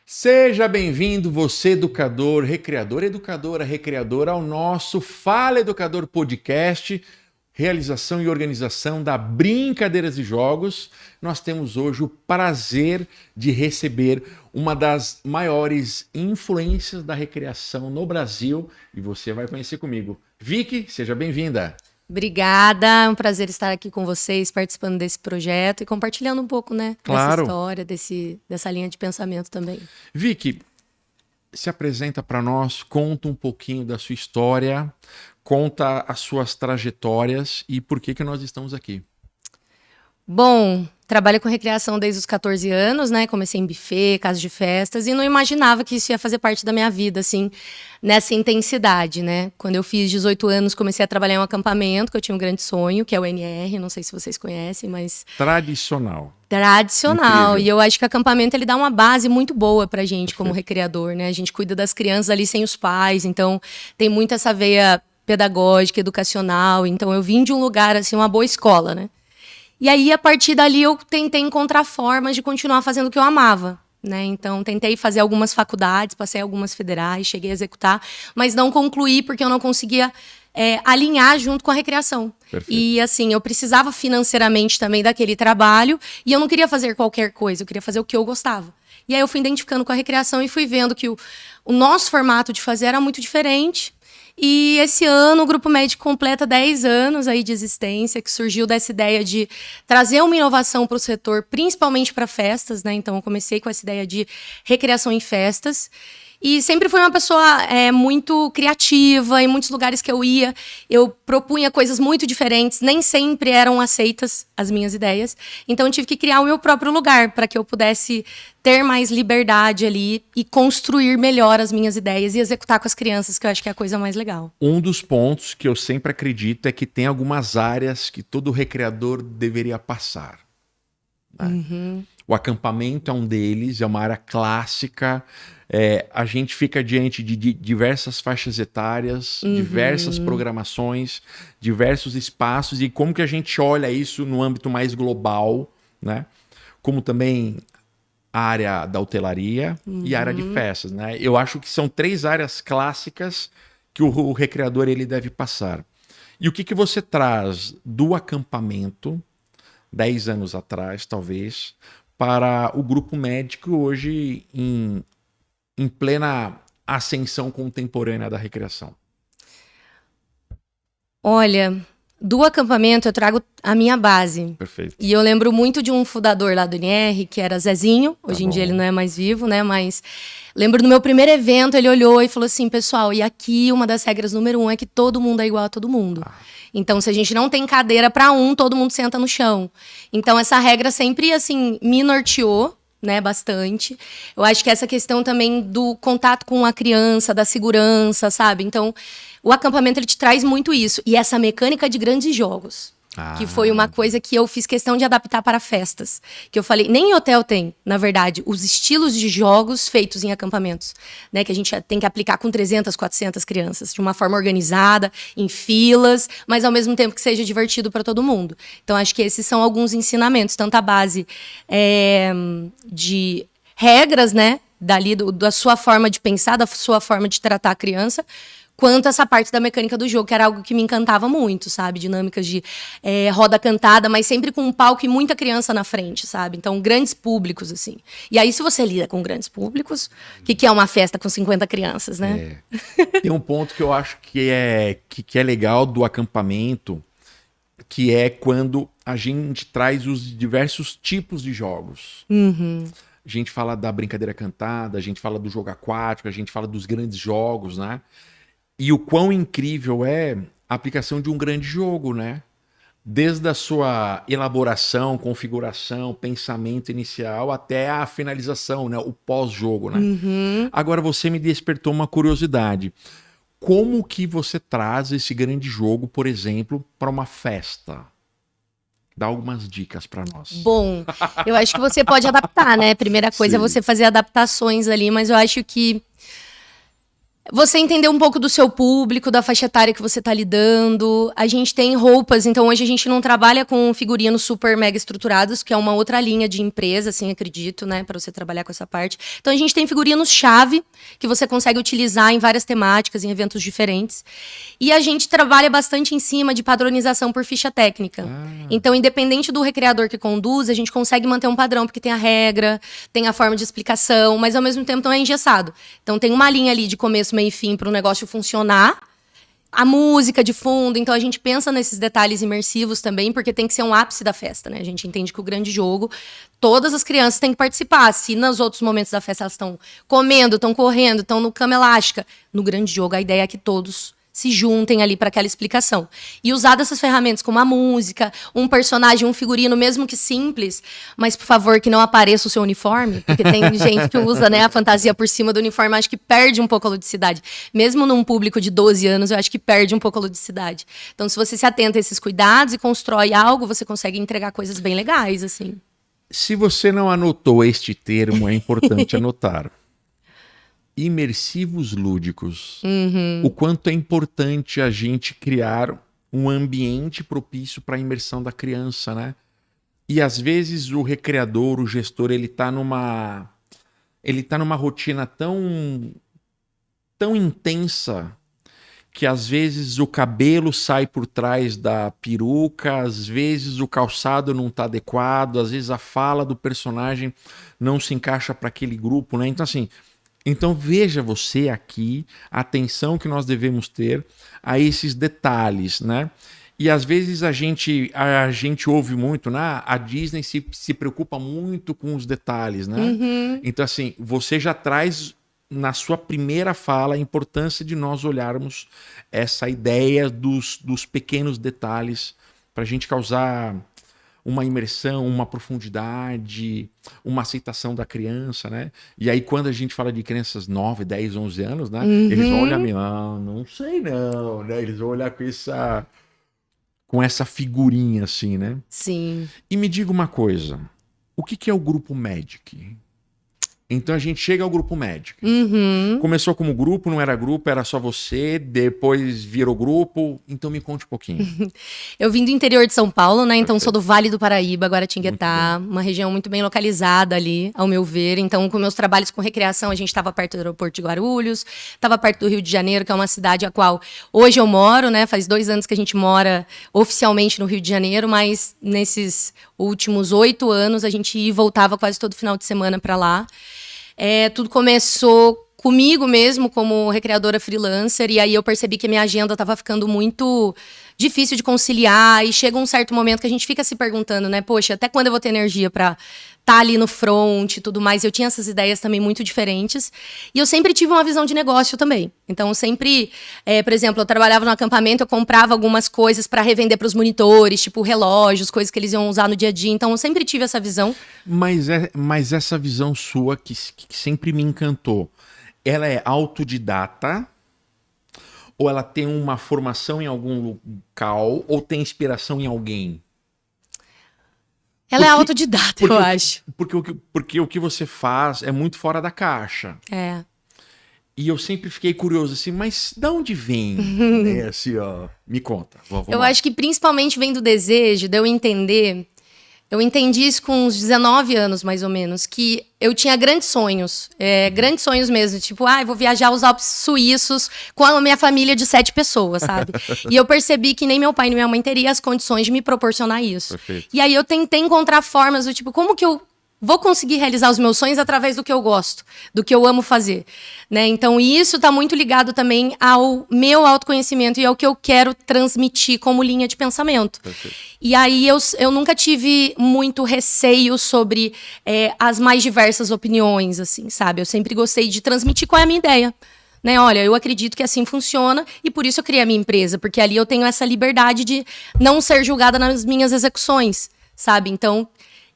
Seja bem-vindo, você educador, recreador, educadora, recreadora, ao nosso Fala Educador Podcast, realização e organização da Brincadeiras e Jogos. Nós temos hoje o prazer de receber uma das maiores influências da recreação no Brasil e você vai conhecer comigo. Vicky, seja bem-vinda. Obrigada, é um prazer estar aqui com vocês, participando desse projeto e compartilhando um pouco, né, Claro. dessa história, dessa linha de pensamento também. Vicky, se apresenta para nós, conta um pouquinho da sua história, conta as suas trajetórias e por que nós estamos aqui. Bom, trabalho com recreação desde os 14 anos, né? Comecei em buffet, casa de festas e não imaginava que isso ia fazer parte da minha vida, assim, nessa intensidade, né? Quando eu fiz 18 anos, comecei a trabalhar em um acampamento, que eu tinha um grande sonho, que é o NR, não sei se vocês conhecem, mas... Tradicional. Incrível. E eu acho que o acampamento ele dá uma base muito boa pra gente como recreador, né? A gente cuida das crianças ali sem os pais, então tem muito essa veia pedagógica, educacional, então eu vim de um lugar, assim, uma boa escola, né? E aí, a partir dali, eu tentei encontrar formas de continuar fazendo o que eu amava, né? Então, tentei fazer algumas faculdades, passei algumas federais, cheguei a executar, mas não concluí porque eu não conseguia alinhar junto com a recreação. Perfeito. E, assim, eu precisava financeiramente também daquele trabalho e eu não queria fazer qualquer coisa, eu queria fazer o que eu gostava. E aí, eu fui identificando com a recreação e fui vendo que o nosso formato de fazer era muito diferente. E esse ano o Grupo Médico completa 10 anos aí de existência, que surgiu dessa ideia de trazer uma inovação para o setor, principalmente para festas, né? Então eu comecei com essa ideia de recreação em festas. E sempre fui uma pessoa muito criativa, em muitos lugares que eu ia, eu propunha coisas muito diferentes, nem sempre eram aceitas as minhas ideias. Então eu tive que criar o meu próprio lugar para que eu pudesse ter mais liberdade ali e construir melhor as minhas ideias e executar com as crianças, que eu acho que é a coisa mais legal. Um dos pontos que eu sempre acredito é que tem algumas áreas que todo recreador deveria passar. Né? Uhum. O acampamento é um deles, é uma área clássica. A gente fica diante de diversas faixas etárias, diversas programações, diversos espaços e como que a gente olha isso no âmbito mais global, né? Como também a área da hotelaria e a área de festas, né? Eu acho que são 3 áreas clássicas que o recreador ele deve passar. E o que você traz do acampamento, 10 anos atrás, talvez, para o grupo médico hoje em plena ascensão contemporânea da recreação? Olha, do acampamento eu trago a minha base. Perfeito. E eu lembro muito de um fundador lá do NR, que era Zezinho. Hoje em dia ele não é mais vivo, né? Mas lembro do meu primeiro evento, ele olhou e falou assim, pessoal, e aqui uma das regras número 1 é que todo mundo é igual a todo mundo. Então, se a gente não tem cadeira para todo mundo senta no chão. Então, essa regra sempre, assim, me norteou, né, bastante. Eu acho que essa questão também do contato com a criança, da segurança, sabe? Então, o acampamento, ele te traz muito isso. E essa mecânica de grandes jogos, que foi uma coisa que eu fiz questão de adaptar para festas. Que eu falei, nem em hotel tem, na verdade, os estilos de jogos feitos em acampamentos, né? Que a gente tem que aplicar com 300, 400 crianças, de uma forma organizada, em filas, mas ao mesmo tempo que seja divertido para todo mundo. Então, acho que esses são alguns ensinamentos, tanto a base de regras, né? Dali, da sua forma de pensar, da sua forma de tratar a criança, quanto essa parte da mecânica do jogo, que era algo que me encantava muito, sabe? Dinâmicas de roda cantada, mas sempre com um palco e muita criança na frente, sabe? Então, grandes públicos, assim. E aí, se você lida com grandes públicos, o que é uma festa com 50 crianças, né? Tem um ponto que eu acho que é legal do acampamento, que é quando a gente traz os diversos tipos de jogos. A gente fala da brincadeira cantada, a gente fala do jogo aquático, a gente fala dos grandes jogos, né? E o quão incrível é a aplicação de um grande jogo, né? Desde a sua elaboração, configuração, pensamento inicial até a finalização, né? O pós-jogo, né? Agora você me despertou uma curiosidade. Como que você traz esse grande jogo, por exemplo, para uma festa? Dá algumas dicas para nós. Bom, eu acho que você pode adaptar, né? Primeira coisa é você fazer adaptações ali, mas eu acho que Você entender um pouco do seu público, da faixa etária que você está lidando. A gente tem roupas, então hoje a gente não trabalha com figurinos super mega estruturados, que é uma outra linha de empresa, assim, acredito, né, para você trabalhar com essa parte. Então a gente tem figurinos-chave, que você consegue utilizar em várias temáticas, em eventos diferentes. E a gente trabalha bastante em cima de padronização por ficha técnica. Então, independente do recreador que conduz, a gente consegue manter um padrão, porque tem a regra, tem a forma de explicação, mas ao mesmo tempo não é engessado. Então tem uma linha ali de começo, meio e fim para o negócio funcionar. A música de fundo, então a gente pensa nesses detalhes imersivos também, porque tem que ser um ápice da festa, né? A gente entende que o grande jogo, todas as crianças têm que participar. Se nos outros momentos da festa elas estão comendo, estão correndo, estão no cama elástica, no grande jogo a ideia é que todos se juntem ali para aquela explicação. E usar dessas ferramentas como a música, um personagem, um figurino, mesmo que simples, mas por favor que não apareça o seu uniforme, porque tem gente que usa, né, a fantasia por cima do uniforme, acho que perde um pouco a ludicidade. Mesmo num público de 12 anos, eu acho que perde um pouco a ludicidade. Então, se você se atenta a esses cuidados e constrói algo, você consegue entregar coisas bem legais, assim. Se você não anotou este termo, é importante anotar. Imersivos lúdicos. O quanto é importante a gente criar um ambiente propício para a imersão da criança, né? E às vezes o recreador, o gestor, ele tá numa rotina tão intensa que às vezes o cabelo sai por trás da peruca, às vezes o calçado não está adequado, às vezes a fala do personagem não se encaixa para aquele grupo, né? Então assim, veja você aqui a atenção que nós devemos ter a esses detalhes, né? E às vezes a gente ouve muito, né? A Disney se preocupa muito com os detalhes, né? Então assim, você já traz na sua primeira fala a importância de nós olharmos essa ideia dos pequenos detalhes para a gente causar uma imersão, uma profundidade, uma aceitação da criança, né? E aí quando a gente fala de crianças 9, 10, 11 anos, né? Eles vão olhar, não sei não, né? Eles vão olhar com essa figurinha assim, né? Sim. E me diga uma coisa, o que é o Grupo Magic? Então a gente chega ao Grupo Magic. Começou como grupo, não era grupo, era só você, depois virou grupo. Então me conte um pouquinho. Eu vim do interior de São Paulo, né? Então sou do Vale do Paraíba, Guaratinguetá, uma região muito bem localizada ali, ao meu ver. Então, com meus trabalhos com recreação, a gente estava perto do aeroporto de Guarulhos, estava perto do Rio de Janeiro, que é uma cidade a qual hoje eu moro, né? Faz 2 anos que a gente mora oficialmente no Rio de Janeiro, mas nesses últimos 8 anos a gente ia e voltava quase todo final de semana para lá. Tudo começou comigo mesmo, como recreadora freelancer, e aí eu percebi que a minha agenda estava ficando muito difícil de conciliar, e chega um certo momento que a gente fica se perguntando, né, poxa, até quando eu vou ter energia para estar ali no front e tudo mais. Eu tinha essas ideias também muito diferentes, e eu sempre tive uma visão de negócio também. Então, sempre, por exemplo, eu trabalhava no acampamento, eu comprava algumas coisas para revender para os monitores, tipo relógios, coisas que eles iam usar no dia a dia. Então, eu sempre tive essa visão. Mas essa visão sua que sempre me encantou, ela é autodidata ou ela tem uma formação em algum local ou tem inspiração em alguém? Ela é autodidata, eu acho. Porque o que você faz é muito fora da caixa. E eu sempre fiquei curioso assim, mas de onde vem? Assim, ó, me conta. Vamos eu lá. acho que principalmente vem do desejo de eu entender. Eu entendi isso com uns 19 anos, mais ou menos, que eu tinha grandes sonhos mesmo, tipo, eu vou viajar aos Alpes suíços com a minha família de 7 pessoas, sabe? E eu percebi que nem meu pai nem minha mãe teriam as condições de me proporcionar isso. Perfeito. E aí eu tentei encontrar formas do tipo, como que eu vou conseguir realizar os meus sonhos através do que eu gosto, do que eu amo fazer, né? Então, isso está muito ligado também ao meu autoconhecimento e ao que eu quero transmitir como linha de pensamento. Perfeito. E aí, eu nunca tive muito receio sobre as mais diversas opiniões, assim, sabe? Eu sempre gostei de transmitir qual é a minha ideia. Né? Olha, eu acredito que assim funciona e por isso eu criei a minha empresa, porque ali eu tenho essa liberdade de não ser julgada nas minhas execuções, sabe? Então,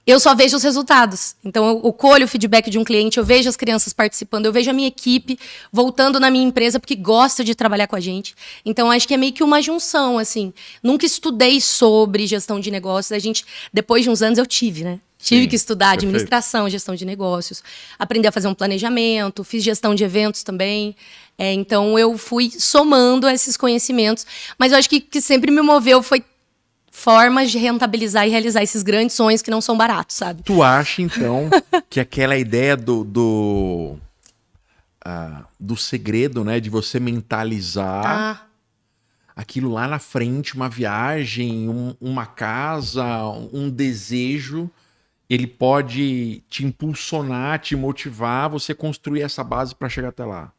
eu só vejo os resultados. Então, eu colho o feedback de um cliente, eu vejo as crianças participando, eu vejo a minha equipe voltando na minha empresa porque gosta de trabalhar com a gente. Então, acho que é meio que uma junção, assim. Nunca estudei sobre gestão de negócios. Depois de uns anos, eu tive, né? Tive que estudar administração, gestão de negócios, aprender a fazer um planejamento, fiz gestão de eventos também. Então, eu fui somando esses conhecimentos. Mas eu acho que sempre me moveu foi formas de rentabilizar e realizar esses grandes sonhos que não são baratos, sabe? Tu acha, então, que aquela ideia do segredo, né? De você mentalizar aquilo lá na frente, uma viagem, uma casa, um desejo, ele pode te impulsionar, te motivar, você construir essa base para chegar até lá.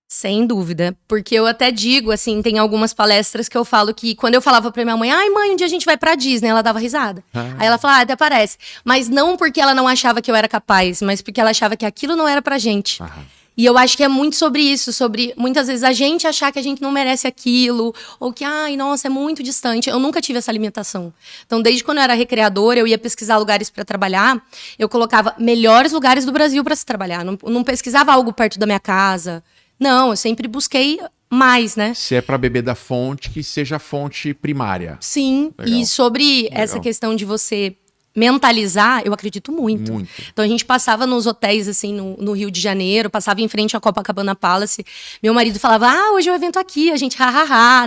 Sem dúvida, porque eu até digo, assim, tem algumas palestras que eu falo que quando eu falava pra minha mãe, ai mãe, um dia a gente vai pra Disney, ela dava risada. Aí ela falava, até parece. Mas não porque ela não achava que eu era capaz, mas porque ela achava que aquilo não era pra gente. E eu acho que é muito sobre isso, sobre muitas vezes a gente achar que a gente não merece aquilo, ou que, ai, nossa, é muito distante. Eu nunca tive essa limitação. Então, desde quando eu era recreadora, eu ia pesquisar lugares para trabalhar, eu colocava melhores lugares do Brasil para se trabalhar. Não pesquisava algo perto da minha casa. Não, eu sempre busquei mais, né? Se é para beber da fonte, que seja a fonte primária. Sim, legal. E sobre essa questão de você mentalizar, eu acredito muito. Então a gente passava nos hotéis, assim, no Rio de Janeiro, passava em frente à Copacabana Palace, meu marido falava, hoje é um evento aqui, a gente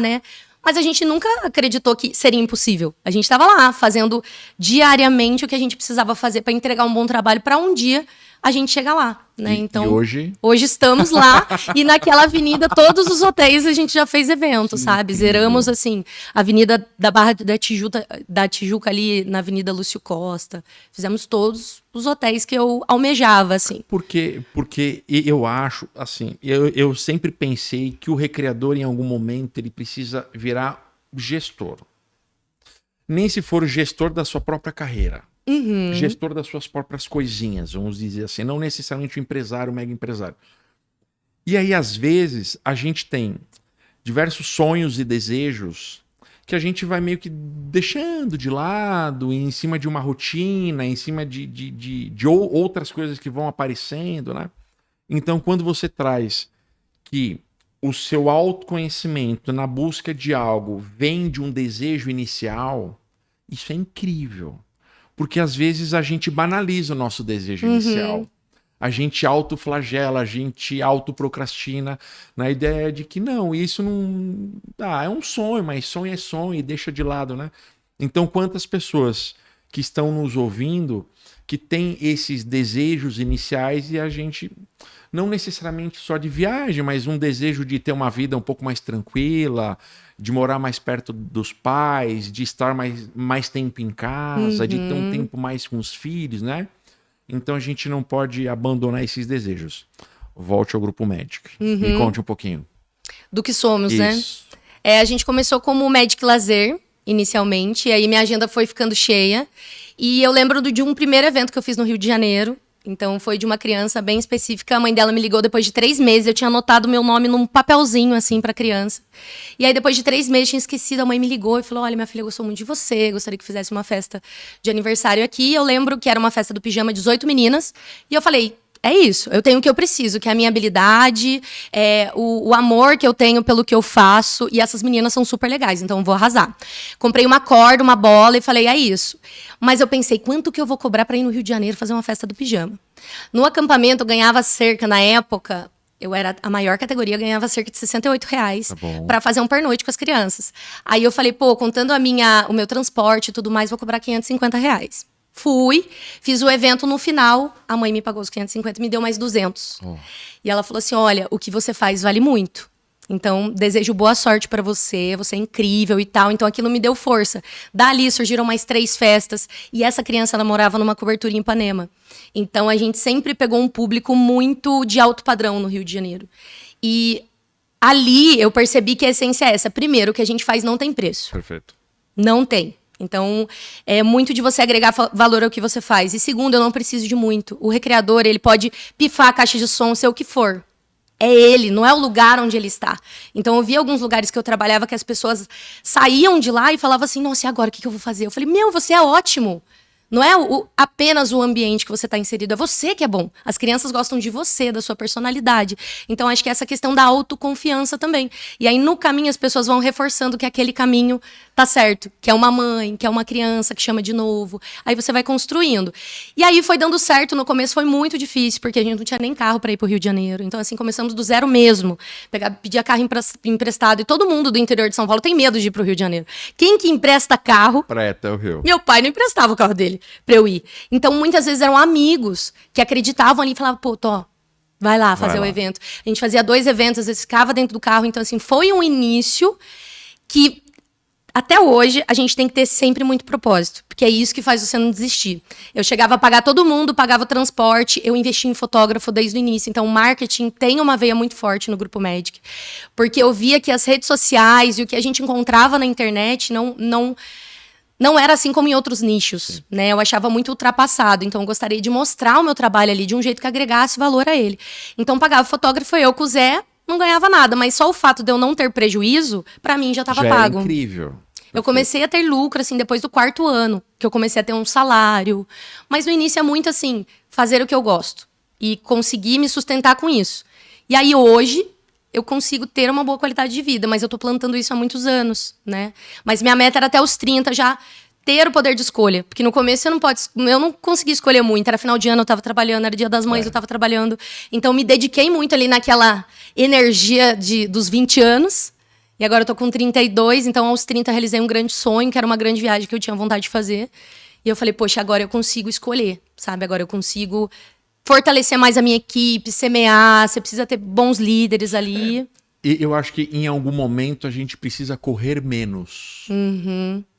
né? Mas a gente nunca acreditou que seria impossível. A gente estava lá, fazendo diariamente o que a gente precisava fazer para entregar um bom trabalho para um dia a gente chegar lá, né? Então, e hoje estamos lá e naquela avenida, todos os hotéis a gente já fez evento, sabe? Zeramos, assim, a avenida da Barra da Tijuca ali na Avenida Lúcio Costa. Fizemos todos os hotéis que eu almejava, assim. Porque eu acho, assim, eu sempre pensei que o recreador, em algum momento, ele precisa virar gestor. Nem se for o gestor da sua própria carreira. Gestor das suas próprias coisinhas, vamos dizer assim, não necessariamente o empresário, o mega empresário. E aí, às vezes, a gente tem diversos sonhos e desejos que a gente vai meio que deixando de lado, em cima de uma rotina, em cima de outras coisas que vão aparecendo, né? Então, quando você traz que o seu autoconhecimento na busca de algo vem de um desejo inicial, isso é incrível. Porque às vezes a gente banaliza o nosso desejo inicial. A gente autoflagela, a gente autoprocrastina na ideia de que não, isso não... é um sonho, mas sonho é sonho e deixa de lado, né? Então, quantas pessoas que estão nos ouvindo que têm esses desejos iniciais e a gente... Não necessariamente só de viagem, mas um desejo de ter uma vida um pouco mais tranquila, de morar mais perto dos pais, de estar mais tempo em casa, de ter um tempo mais com os filhos, né? Então a gente não pode abandonar esses desejos. Volte ao Grupo Magic. Me conte um pouquinho. Do que somos, isso, né? A gente começou como Magic Lazer, inicialmente, e aí minha agenda foi ficando cheia. E eu lembro de um primeiro evento que eu fiz no Rio de Janeiro. Então, foi de uma criança bem específica. A mãe dela me ligou depois de 3 meses. Eu tinha anotado meu nome num papelzinho, assim, pra criança. E aí, depois de 3 meses, tinha esquecido. A mãe me ligou e falou, olha, minha filha gostou muito de você. Gostaria que fizesse uma festa de aniversário aqui. Eu lembro que era uma festa do pijama, 18 meninas. E eu falei, é isso. Eu tenho o que eu preciso, que é a minha habilidade, o amor que eu tenho pelo que eu faço. E essas meninas são super legais, então eu vou arrasar. Comprei uma corda, uma bola e falei, é isso. Mas eu pensei, quanto que eu vou cobrar para ir no Rio de Janeiro fazer uma festa do pijama? No acampamento, eu ganhava cerca, na época, eu era a maior categoria, eu ganhava cerca de R$68 para fazer um pernoite com as crianças. Aí eu falei, contando o meu transporte e tudo mais, vou cobrar R$550. Fui, fiz o evento no final, a mãe me pagou os 550 e me deu mais 200. E ela falou assim, olha, o que você faz vale muito. Então, desejo boa sorte pra você é incrível e tal. Então, aquilo me deu força. Dali surgiram mais 3 festas. E essa criança, ela morava numa cobertura em Ipanema. Então, a gente sempre pegou um público muito de alto padrão no Rio de Janeiro. E ali, eu percebi que a essência é essa. Primeiro, o que a gente faz não tem preço. Perfeito. Não tem. Então, é muito de você agregar valor ao que você faz. E segundo, eu não preciso de muito. O recreador, ele pode pifar a caixa de som, ser o que for. É ele, não é o lugar onde ele está. Então, eu vi alguns lugares que eu trabalhava que as pessoas saíam de lá e falavam assim, nossa, e agora o que eu vou fazer? Eu falei, você é ótimo. Não é apenas o ambiente que você está inserido, é você que é bom. As crianças gostam de você, da sua personalidade. Então, acho que essa questão da autoconfiança também. E aí, no caminho, as pessoas vão reforçando que aquele caminho tá certo. Que é uma mãe, que é uma criança que chama de novo. Aí você vai construindo. E aí, foi dando certo. No começo foi muito difícil, porque a gente não tinha nem carro para ir pro Rio de Janeiro. Então, assim, começamos do zero mesmo. Pedia carro emprestado. E todo mundo do interior de São Paulo tem medo de ir pro Rio de Janeiro. Quem que empresta carro? Pra até o Rio. Meu pai não emprestava o carro dele pra eu ir. Então, muitas vezes eram amigos que acreditavam ali e falavam, pô, Tó, vai lá fazer o evento. A gente fazia 2 eventos, às vezes ficava dentro do carro. Então, assim, foi um início que, até hoje, a gente tem que ter sempre muito propósito. Porque é isso que faz você não desistir. Eu chegava a pagar todo mundo, pagava o transporte, eu investi em fotógrafo desde o início. Então, o marketing tem uma veia muito forte no Grupo Magic. Porque eu via que as redes sociais e o que a gente encontrava na internet não era assim como em outros nichos, né? Eu achava muito ultrapassado. Então, eu gostaria de mostrar o meu trabalho ali de um jeito que agregasse valor a ele. Então, pagava fotógrafo, eu com o Zé, não ganhava nada. Mas só o fato de eu não ter prejuízo, pra mim, já estava pago. É incrível. Eu comecei a ter lucro, assim, depois do 4º ano, que eu comecei a ter um salário. Mas no início é muito, assim, fazer o que eu gosto. E conseguir me sustentar com isso. E aí, hoje, eu consigo ter uma boa qualidade de vida, mas eu tô plantando isso há muitos anos, né? Mas minha meta era até os 30 já ter o poder de escolha. Porque no começo eu não conseguia escolher muito. Era final de ano, eu tava trabalhando, era Dia das Mães, eu tava trabalhando. Então, me dediquei muito ali naquela energia dos 20 anos. E agora eu tô com 32, então aos 30 realizei um grande sonho, que era uma grande viagem que eu tinha vontade de fazer. E eu falei, poxa, agora eu consigo escolher, sabe? Agora eu consigo fortalecer mais a minha equipe, semear, você precisa ter bons líderes ali. E eu acho que em algum momento a gente precisa correr menos.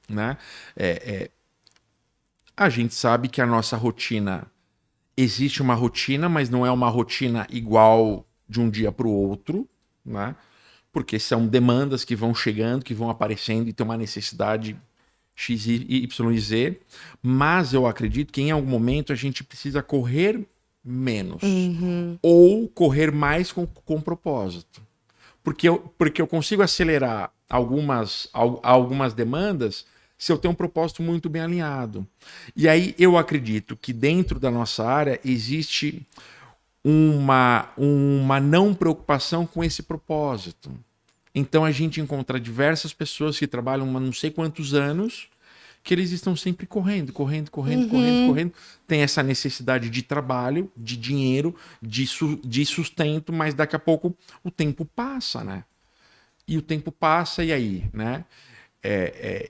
Né? A gente sabe que a nossa rotina, existe uma rotina, mas não é uma rotina igual de um dia para o outro, né? Porque são demandas que vão chegando, que vão aparecendo e tem uma necessidade X, Y e Z. Mas eu acredito que em algum momento a gente precisa correr menos. Ou correr mais com propósito. Porque eu consigo acelerar algumas demandas se eu tenho um propósito muito bem alinhado. E aí eu acredito que dentro da nossa área existe uma não preocupação com esse propósito. Então a gente encontra diversas pessoas que trabalham há não sei quantos anos, que eles estão sempre correndo. Tem essa necessidade de trabalho, de dinheiro, de sustento, mas daqui a pouco o tempo passa, né? E o tempo passa, e aí, né?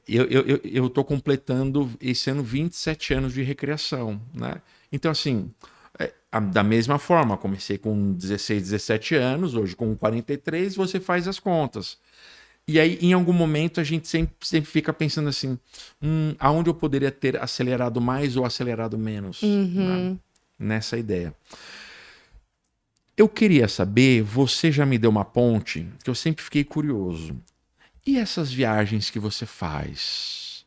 Eu tô completando esse ano 27 anos de recreação, né? Então, assim, da mesma forma, comecei com 16, 17 anos, hoje com 43, você faz as contas. E aí, em algum momento, a gente sempre fica pensando assim, aonde eu poderia ter acelerado mais ou acelerado menos, né? Nessa ideia. Eu queria saber, você já me deu uma ponte, que eu sempre fiquei curioso. E essas viagens que você faz?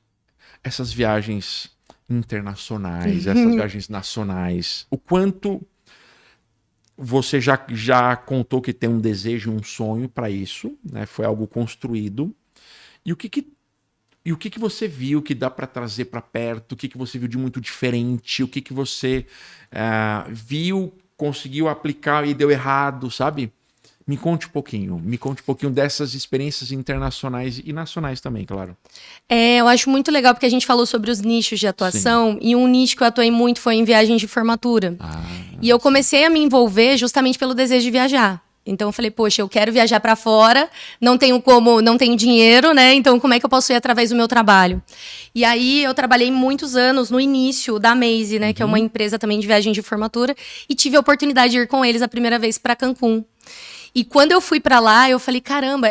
Essas viagens internacionais, essas viagens nacionais, o quanto você já contou que tem um desejo, um sonho para isso, né? Foi algo construído. E o que você viu que dá para trazer para perto? O que você viu de muito diferente? O que você viu, conseguiu aplicar e deu errado, sabe? Me conte um pouquinho dessas experiências internacionais e nacionais também, claro. Eu acho muito legal porque a gente falou sobre os nichos de atuação. Sim. E um nicho que eu atuei muito foi em viagens de formatura. E eu comecei a me envolver justamente pelo desejo de viajar. Então eu falei, poxa, eu quero viajar para fora, não tenho dinheiro, né? Então como é que eu posso ir através do meu trabalho? E aí eu trabalhei muitos anos no início da Maze, né? Que é uma empresa também de viagem de formatura. E tive a oportunidade de ir com eles a primeira vez para Cancún. E quando eu fui para lá, eu falei, caramba,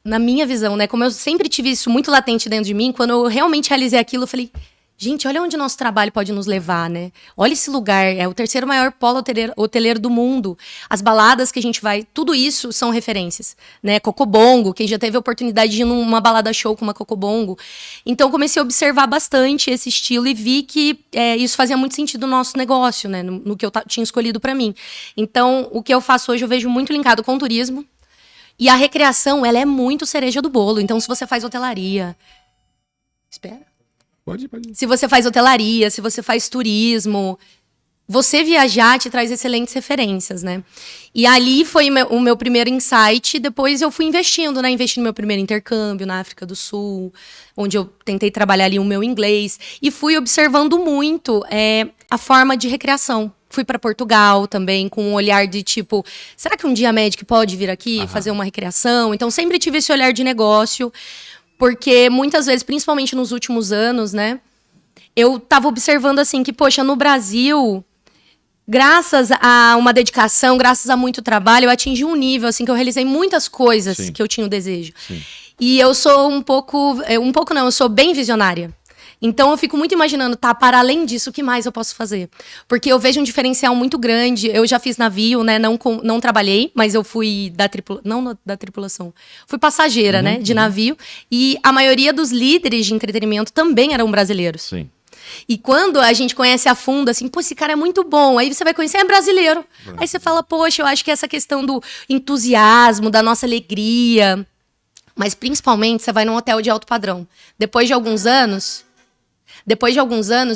na minha visão, né? Como eu sempre tive isso muito latente dentro de mim, quando eu realmente realizei aquilo, eu falei, gente, olha onde o nosso trabalho pode nos levar, né? Olha esse lugar, é o 3º maior polo hoteleiro do mundo. As baladas que a gente vai, tudo isso são referências, né? Cocobongo, quem já teve a oportunidade de ir numa balada show com uma Cocobongo. Então, comecei a observar bastante esse estilo e vi que isso fazia muito sentido no nosso negócio, né? No que eu tinha escolhido para mim. Então, o que eu faço hoje, eu vejo muito linkado com o turismo. E a recreação, ela é muito cereja do bolo. Então, se você faz hotelaria... Espera. Pode. Se você faz hotelaria, se você faz turismo, você viajar te traz excelentes referências, né? E ali foi o meu primeiro insight. Depois eu fui investindo, né? Investi no meu primeiro intercâmbio na África do Sul, onde eu tentei trabalhar ali o meu inglês. E fui observando muito a forma de recreação. Fui para Portugal também, com um olhar de tipo, será que um dia a Magic pode vir aqui fazer uma recreação? Então sempre tive esse olhar de negócio, porque muitas vezes, principalmente nos últimos anos, né? Eu tava observando assim que, poxa, no Brasil, graças a uma dedicação, graças a muito trabalho, eu atingi um nível, assim, que eu realizei muitas coisas Sim. que eu tinha o desejo. Sim. E eu sou eu sou bem visionária. Então eu fico muito imaginando, tá, para além disso, o que mais eu posso fazer? Porque eu vejo um diferencial muito grande. Eu já fiz navio, né? Não trabalhei, mas eu fui não da tripulação. Fui passageira, né? De navio. E a maioria dos líderes de entretenimento também eram brasileiros. Sim. E quando a gente conhece a fundo, assim, pô, esse cara é muito bom. Aí você vai conhecer, é brasileiro. Aí você fala, poxa, eu acho que essa questão do entusiasmo, da nossa alegria. Mas principalmente, você vai num hotel de alto padrão. Depois de alguns anos,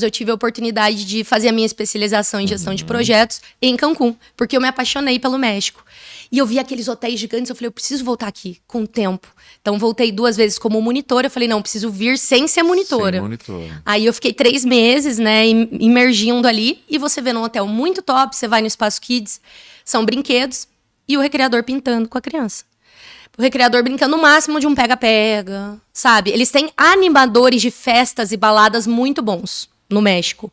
eu tive a oportunidade de fazer a minha especialização em gestão de projetos em Cancún, porque eu me apaixonei pelo México. E eu vi aqueles hotéis gigantes, eu falei, eu preciso voltar aqui, com o tempo. Então, voltei 2 vezes como monitora, eu falei, não, preciso vir sem ser monitora. Sem monitora. Aí eu fiquei 3 meses, né, imergindo ali, e você vê num hotel muito top, você vai no Espaço Kids, são brinquedos, e o recreador pintando com a criança. O recreador brincando no máximo de um pega-pega, sabe? Eles têm animadores de festas e baladas muito bons no México.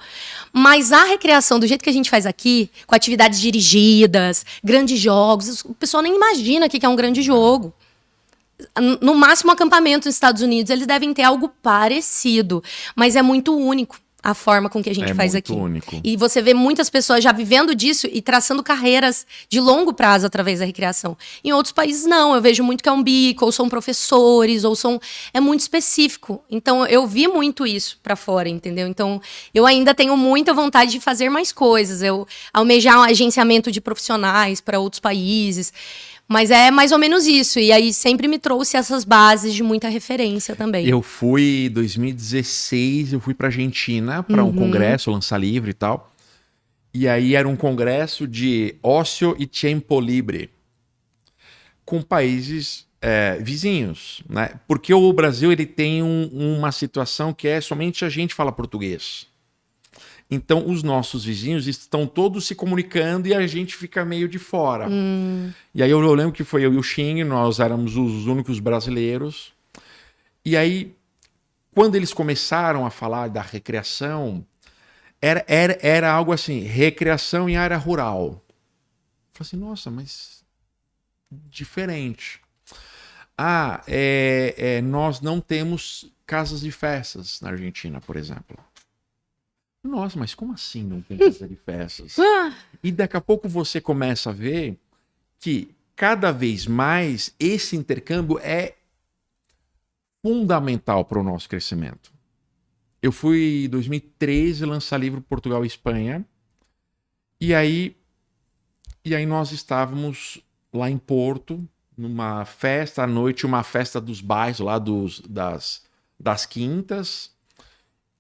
Mas a recreação, do jeito que a gente faz aqui, com atividades dirigidas, grandes jogos, o pessoal nem imagina o que é um grande jogo. No máximo, acampamento nos Estados Unidos, eles devem ter algo parecido. Mas é muito único a forma com que a gente faz aqui. É muito único. E você vê muitas pessoas já vivendo disso e traçando carreiras de longo prazo através da recreação. Em outros países, não. Eu vejo muito que é um bico, ou são professores, ou são... É muito específico. Então, eu vi muito isso pra fora, entendeu? Então, eu ainda tenho muita vontade de fazer mais coisas. Eu almejar um agenciamento de profissionais para outros países. Mas é mais ou menos isso. E aí sempre me trouxe essas bases de muita referência também. Eu fui, em 2016, eu fui pra Argentina para um congresso, lançar livro e tal. E aí era um congresso de ócio e tempo livre com países vizinhos, né? Porque o Brasil ele tem uma situação que é somente a gente fala português. Então, os nossos vizinhos estão todos se comunicando e a gente fica meio de fora. E aí eu lembro que foi eu e o Xing, nós éramos os únicos brasileiros. E aí, quando eles começaram a falar da recreação, era algo assim, recreação em área rural. Eu falei assim, nossa, mas diferente. Nós não temos casas de festas na Argentina, por exemplo. Nossa, mas como assim não tem casa de festas? E daqui a pouco você começa a ver que cada vez mais esse intercâmbio é fundamental para o nosso crescimento. Eu fui em 2013 lançar livro Portugal e Espanha. E aí nós estávamos lá em Porto, numa festa à noite, uma festa dos bairros lá das quintas,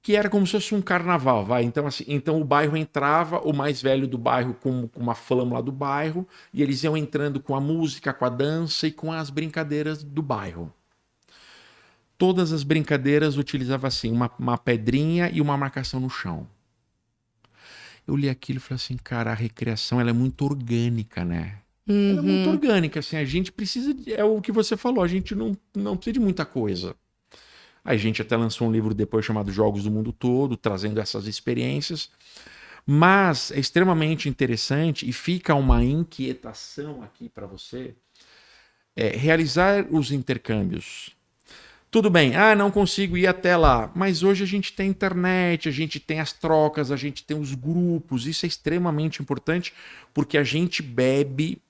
que era como se fosse um carnaval, vai. Então o bairro entrava, o mais velho do bairro com uma flâmula do bairro, e eles iam entrando com a música, com a dança e com as brincadeiras do bairro. Todas as brincadeiras utilizavam assim, uma pedrinha e uma marcação no chão. Eu li aquilo e falei assim, cara, a recreação ela é muito orgânica, né? Ela é muito orgânica, assim, a gente precisa, é o que você falou, a gente não precisa de muita coisa. A gente até lançou um livro depois chamado Jogos do Mundo Todo, trazendo essas experiências. Mas é extremamente interessante e fica uma inquietação aqui para você realizar os intercâmbios. Tudo bem, não consigo ir até lá, mas hoje a gente tem internet, a gente tem as trocas, a gente tem os grupos, isso é extremamente importante porque a gente bebe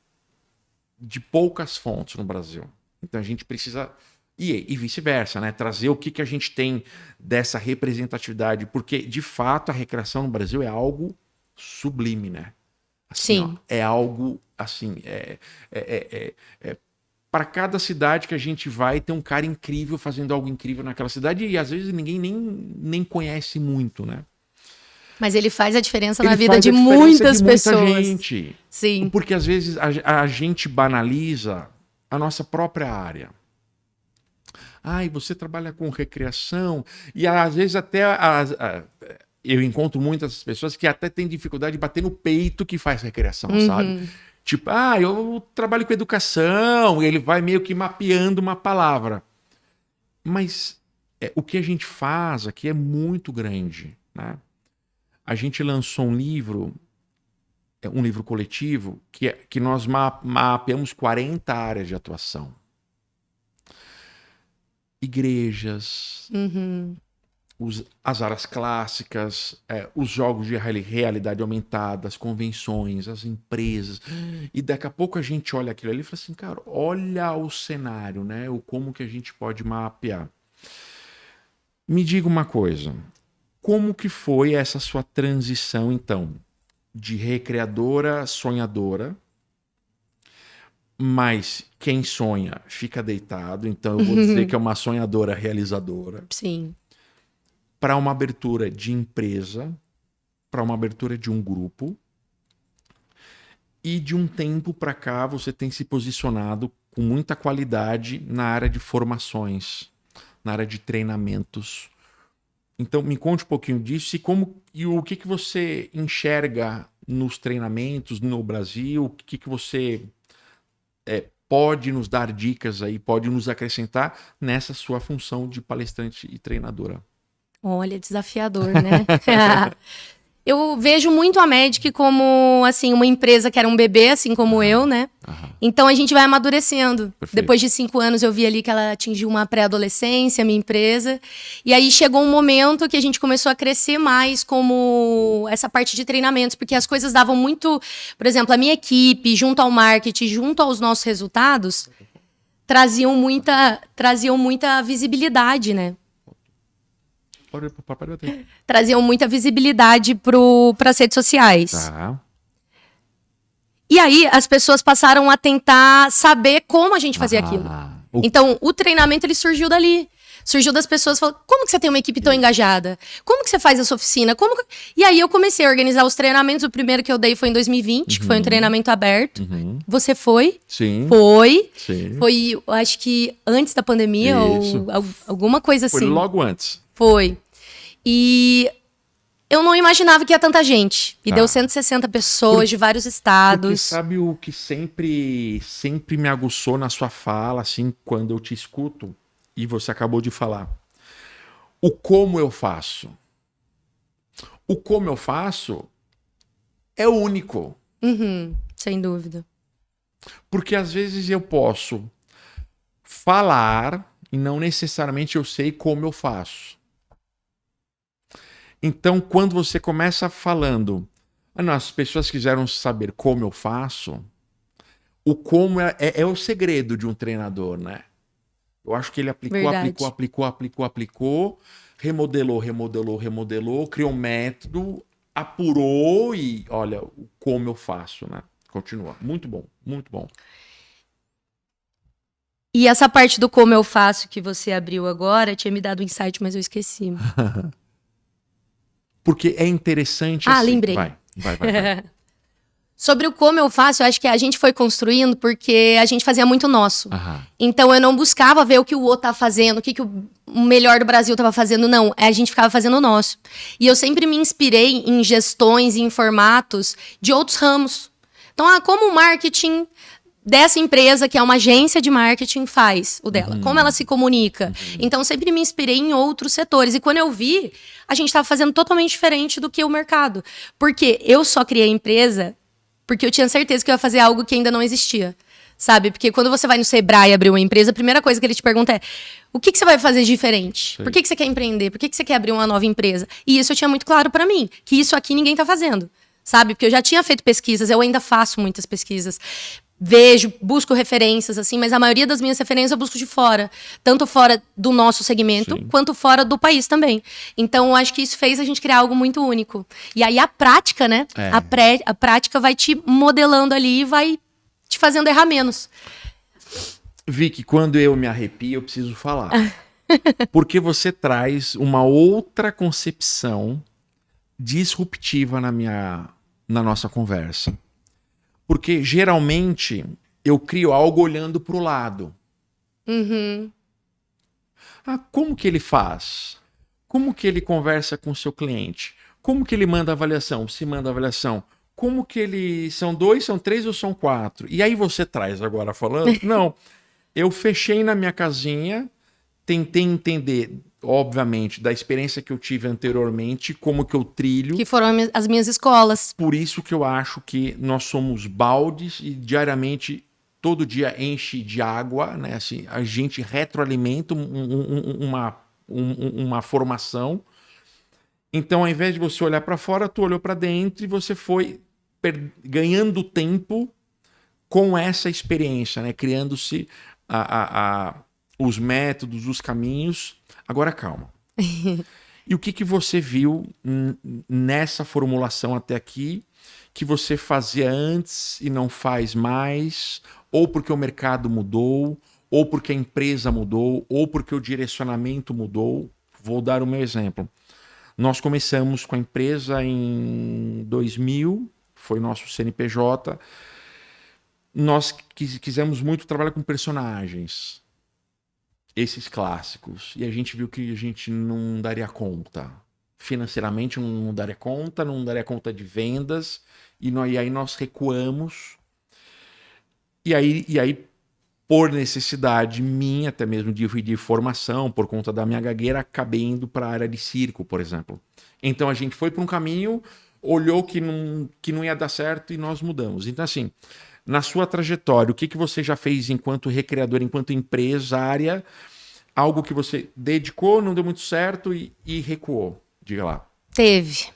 de poucas fontes no Brasil. Então a gente precisa... E vice-versa, né? Trazer o que a gente tem dessa representatividade, porque, de fato, a recreação no Brasil é algo sublime, né? Assim, sim. É algo, assim, para cada cidade que a gente vai, tem um cara incrível fazendo algo incrível naquela cidade e às vezes ninguém nem conhece muito, né? Mas ele faz a diferença na vida de muitas pessoas. Muita gente. Sim. Porque às vezes a gente banaliza a nossa própria área. Ai, você trabalha com recreação e às vezes até eu encontro muitas pessoas que até têm dificuldade de bater no peito que faz recreação, sabe? Tipo, eu trabalho com educação, e ele vai meio que mapeando uma palavra. Mas o que a gente faz aqui é muito grande, né? A gente lançou um livro coletivo, que nós mapeamos 40 áreas de atuação. Igrejas, as áreas clássicas, os jogos de realidade aumentada, as convenções, as empresas. E daqui a pouco a gente olha aquilo ali e fala assim, cara, olha o cenário, né? Como que a gente pode mapear. Me diga uma coisa, como que foi essa sua transição, então, de recreadora a sonhadora, mas quem sonha fica deitado, então eu vou dizer que é uma sonhadora realizadora. Sim. Para uma abertura de empresa, para uma abertura de um grupo, e de um tempo para cá você tem se posicionado com muita qualidade na área de formações, na área de treinamentos. Então me conte um pouquinho disso e o que você enxerga nos treinamentos no Brasil, o que você pode nos dar dicas aí, pode nos acrescentar nessa sua função de palestrante e treinadora. Olha, desafiador, né? Eu vejo muito a Magic como, assim, uma empresa que era um bebê, assim como eu, né? Então a gente vai amadurecendo. Perfeito. Depois de 5 anos eu vi ali que ela atingiu uma pré-adolescência, minha empresa. E aí chegou um momento que a gente começou a crescer mais como essa parte de treinamentos, porque as coisas davam muito... Por exemplo, a minha equipe, junto ao marketing, junto aos nossos resultados, traziam muita visibilidade, né? Traziam muita visibilidade para as redes sociais. Tá. E aí as pessoas passaram a tentar saber como a gente fazia aquilo. Então o treinamento ele surgiu dali. Surgiu das pessoas falando, como que você tem uma equipe tão engajada? Como que você faz essa oficina? E aí eu comecei a organizar os treinamentos. O primeiro que eu dei foi em 2020, que foi um treinamento aberto. Você foi? Sim. Foi. Sim. Foi, acho que antes da pandemia ou alguma coisa assim. Foi logo antes. Foi. E eu não imaginava que ia tanta gente. E deu 160 pessoas de vários estados. Porque sabe o que sempre me aguçou na sua fala, assim, quando eu te escuto, e você acabou de falar. O como eu faço. O como eu faço é único. Sem dúvida. Porque às vezes eu posso falar e não necessariamente eu sei como eu faço. Então, quando você começa falando, as pessoas quiseram saber como eu faço, o como é o segredo de um treinador, né? Eu acho que ele aplicou, remodelou, criou um método, apurou e olha, como eu faço, né? Continua. Muito bom, muito bom. E essa parte do como eu faço que você abriu agora, tinha me dado um insight, mas eu esqueci. Porque é interessante assim. Lembrei. Vai. Sobre o como eu faço, eu acho que a gente foi construindo porque a gente fazia muito nosso. Então eu não buscava ver o que o outro tava fazendo, o que o melhor do Brasil tava fazendo, não. A gente ficava fazendo o nosso. E eu sempre me inspirei em gestões e em formatos de outros ramos. Então, como o marketing dessa empresa, que é uma agência de marketing, faz o dela. Como ela se comunica. Então, sempre me inspirei em outros setores. E quando eu vi, a gente estava fazendo totalmente diferente do que o mercado. Porque eu só criei a empresa porque eu tinha certeza que eu ia fazer algo que ainda não existia. Sabe? Porque quando você vai no Sebrae abrir uma empresa, a primeira coisa que ele te pergunta é: o que você vai fazer de diferente? Por que você quer empreender? Por que você quer abrir uma nova empresa? E isso eu tinha muito claro para mim, que isso aqui ninguém tá fazendo. Sabe? Porque eu já tinha feito pesquisas, eu ainda faço muitas pesquisas. Vejo, busco referências, assim, mas a maioria das minhas referências eu busco de fora. Tanto fora do nosso segmento, quanto fora do país também. Então, acho que isso fez a gente criar algo muito único. E aí, a prática, né? A prática vai te modelando ali e vai te fazendo errar menos. Vicky, quando eu me arrepio, eu preciso falar. Porque você traz uma outra concepção disruptiva na nossa conversa. Porque geralmente eu crio algo olhando para o lado. Uhum. Ah, como que ele faz? Como que ele conversa com o seu cliente? Como que ele manda avaliação? Se manda avaliação. Como que ele... São 2, são 3 ou são 4? E aí você traz agora falando... Não, eu fechei na minha casinha, tentei entender, obviamente, da experiência que eu tive anteriormente, como que eu trilho. Que foram as minhas escolas. Por isso que eu acho que nós somos baldes e diariamente, todo dia enche de água, né? Assim, a gente retroalimenta uma formação. Então, ao invés de você olhar para fora, tu olhou para dentro e você foi ganhando tempo com essa experiência, né? Criando-se os métodos, os caminhos. Agora, calma. E o que você viu nessa formulação até aqui que você fazia antes e não faz mais? Ou porque o mercado mudou, ou porque a empresa mudou, ou porque o direcionamento mudou? Vou dar o meu exemplo. Nós começamos com a empresa em 2000, foi nosso CNPJ. Nós quisemos muito trabalhar com personagens, esses clássicos, e a gente viu que a gente não daria conta. Financeiramente não daria conta de vendas, e aí nós recuamos. E aí, por necessidade minha, até mesmo de formação, por conta da minha gagueira, acabei indo para a área de circo, por exemplo. Então a gente foi para um caminho, olhou que não ia dar certo e nós mudamos. Então, assim, na sua trajetória, o que você já fez enquanto recreador, enquanto empresária, algo que você dedicou, não deu muito certo e recuou? Diga lá. Teve.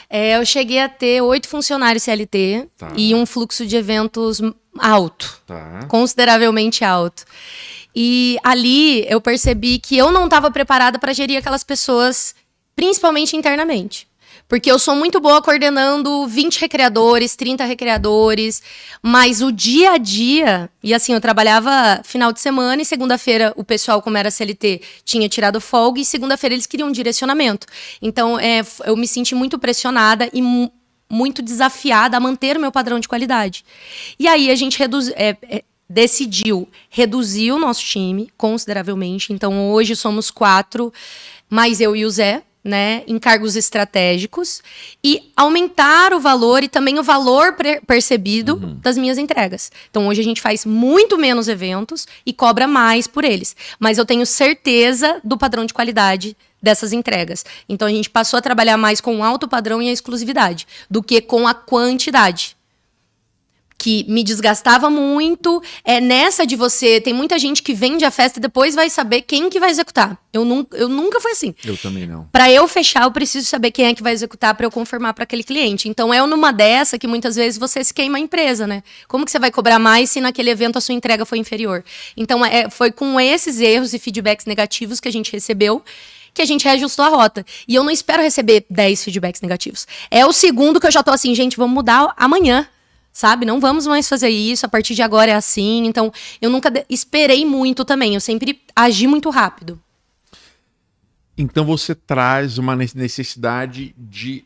Eu cheguei a ter 8 funcionários CLT e um fluxo de eventos alto, consideravelmente alto. E ali eu percebi que eu não estava preparada para gerir aquelas pessoas, principalmente internamente. Porque eu sou muito boa coordenando 20 recreadores, 30 recreadores, mas o dia a dia... E assim, eu trabalhava final de semana e segunda-feira o pessoal, como era CLT, tinha tirado folga e segunda-feira eles queriam um direcionamento. Então, eu me senti muito pressionada e muito desafiada a manter o meu padrão de qualidade. E aí a gente decidiu reduzir o nosso time consideravelmente. Então, hoje somos 4, mais eu e o Zé, né, em cargos estratégicos, e aumentar o valor e também o valor percebido das minhas entregas. Então, hoje a gente faz muito menos eventos e cobra mais por eles. Mas eu tenho certeza do padrão de qualidade dessas entregas. Então, a gente passou a trabalhar mais com o alto padrão e a exclusividade, do que com a quantidade. Que me desgastava muito. Nessa de você... Tem muita gente que vende a festa e depois vai saber quem que vai executar. Eu nunca fui assim. Eu também não. Para eu fechar, eu preciso saber quem é que vai executar para eu confirmar para aquele cliente. Então, numa dessa que muitas vezes você se queima a empresa, né? Como que você vai cobrar mais se naquele evento a sua entrega foi inferior? Então, foi com esses erros e feedbacks negativos que a gente recebeu que a gente reajustou a rota. E eu não espero receber 10 feedbacks negativos. É o segundo que eu já tô assim, gente, vamos mudar amanhã. Sabe? Não vamos mais fazer isso, a partir de agora é assim. Então, eu nunca esperei muito também, eu sempre agi muito rápido. Então, você traz uma necessidade de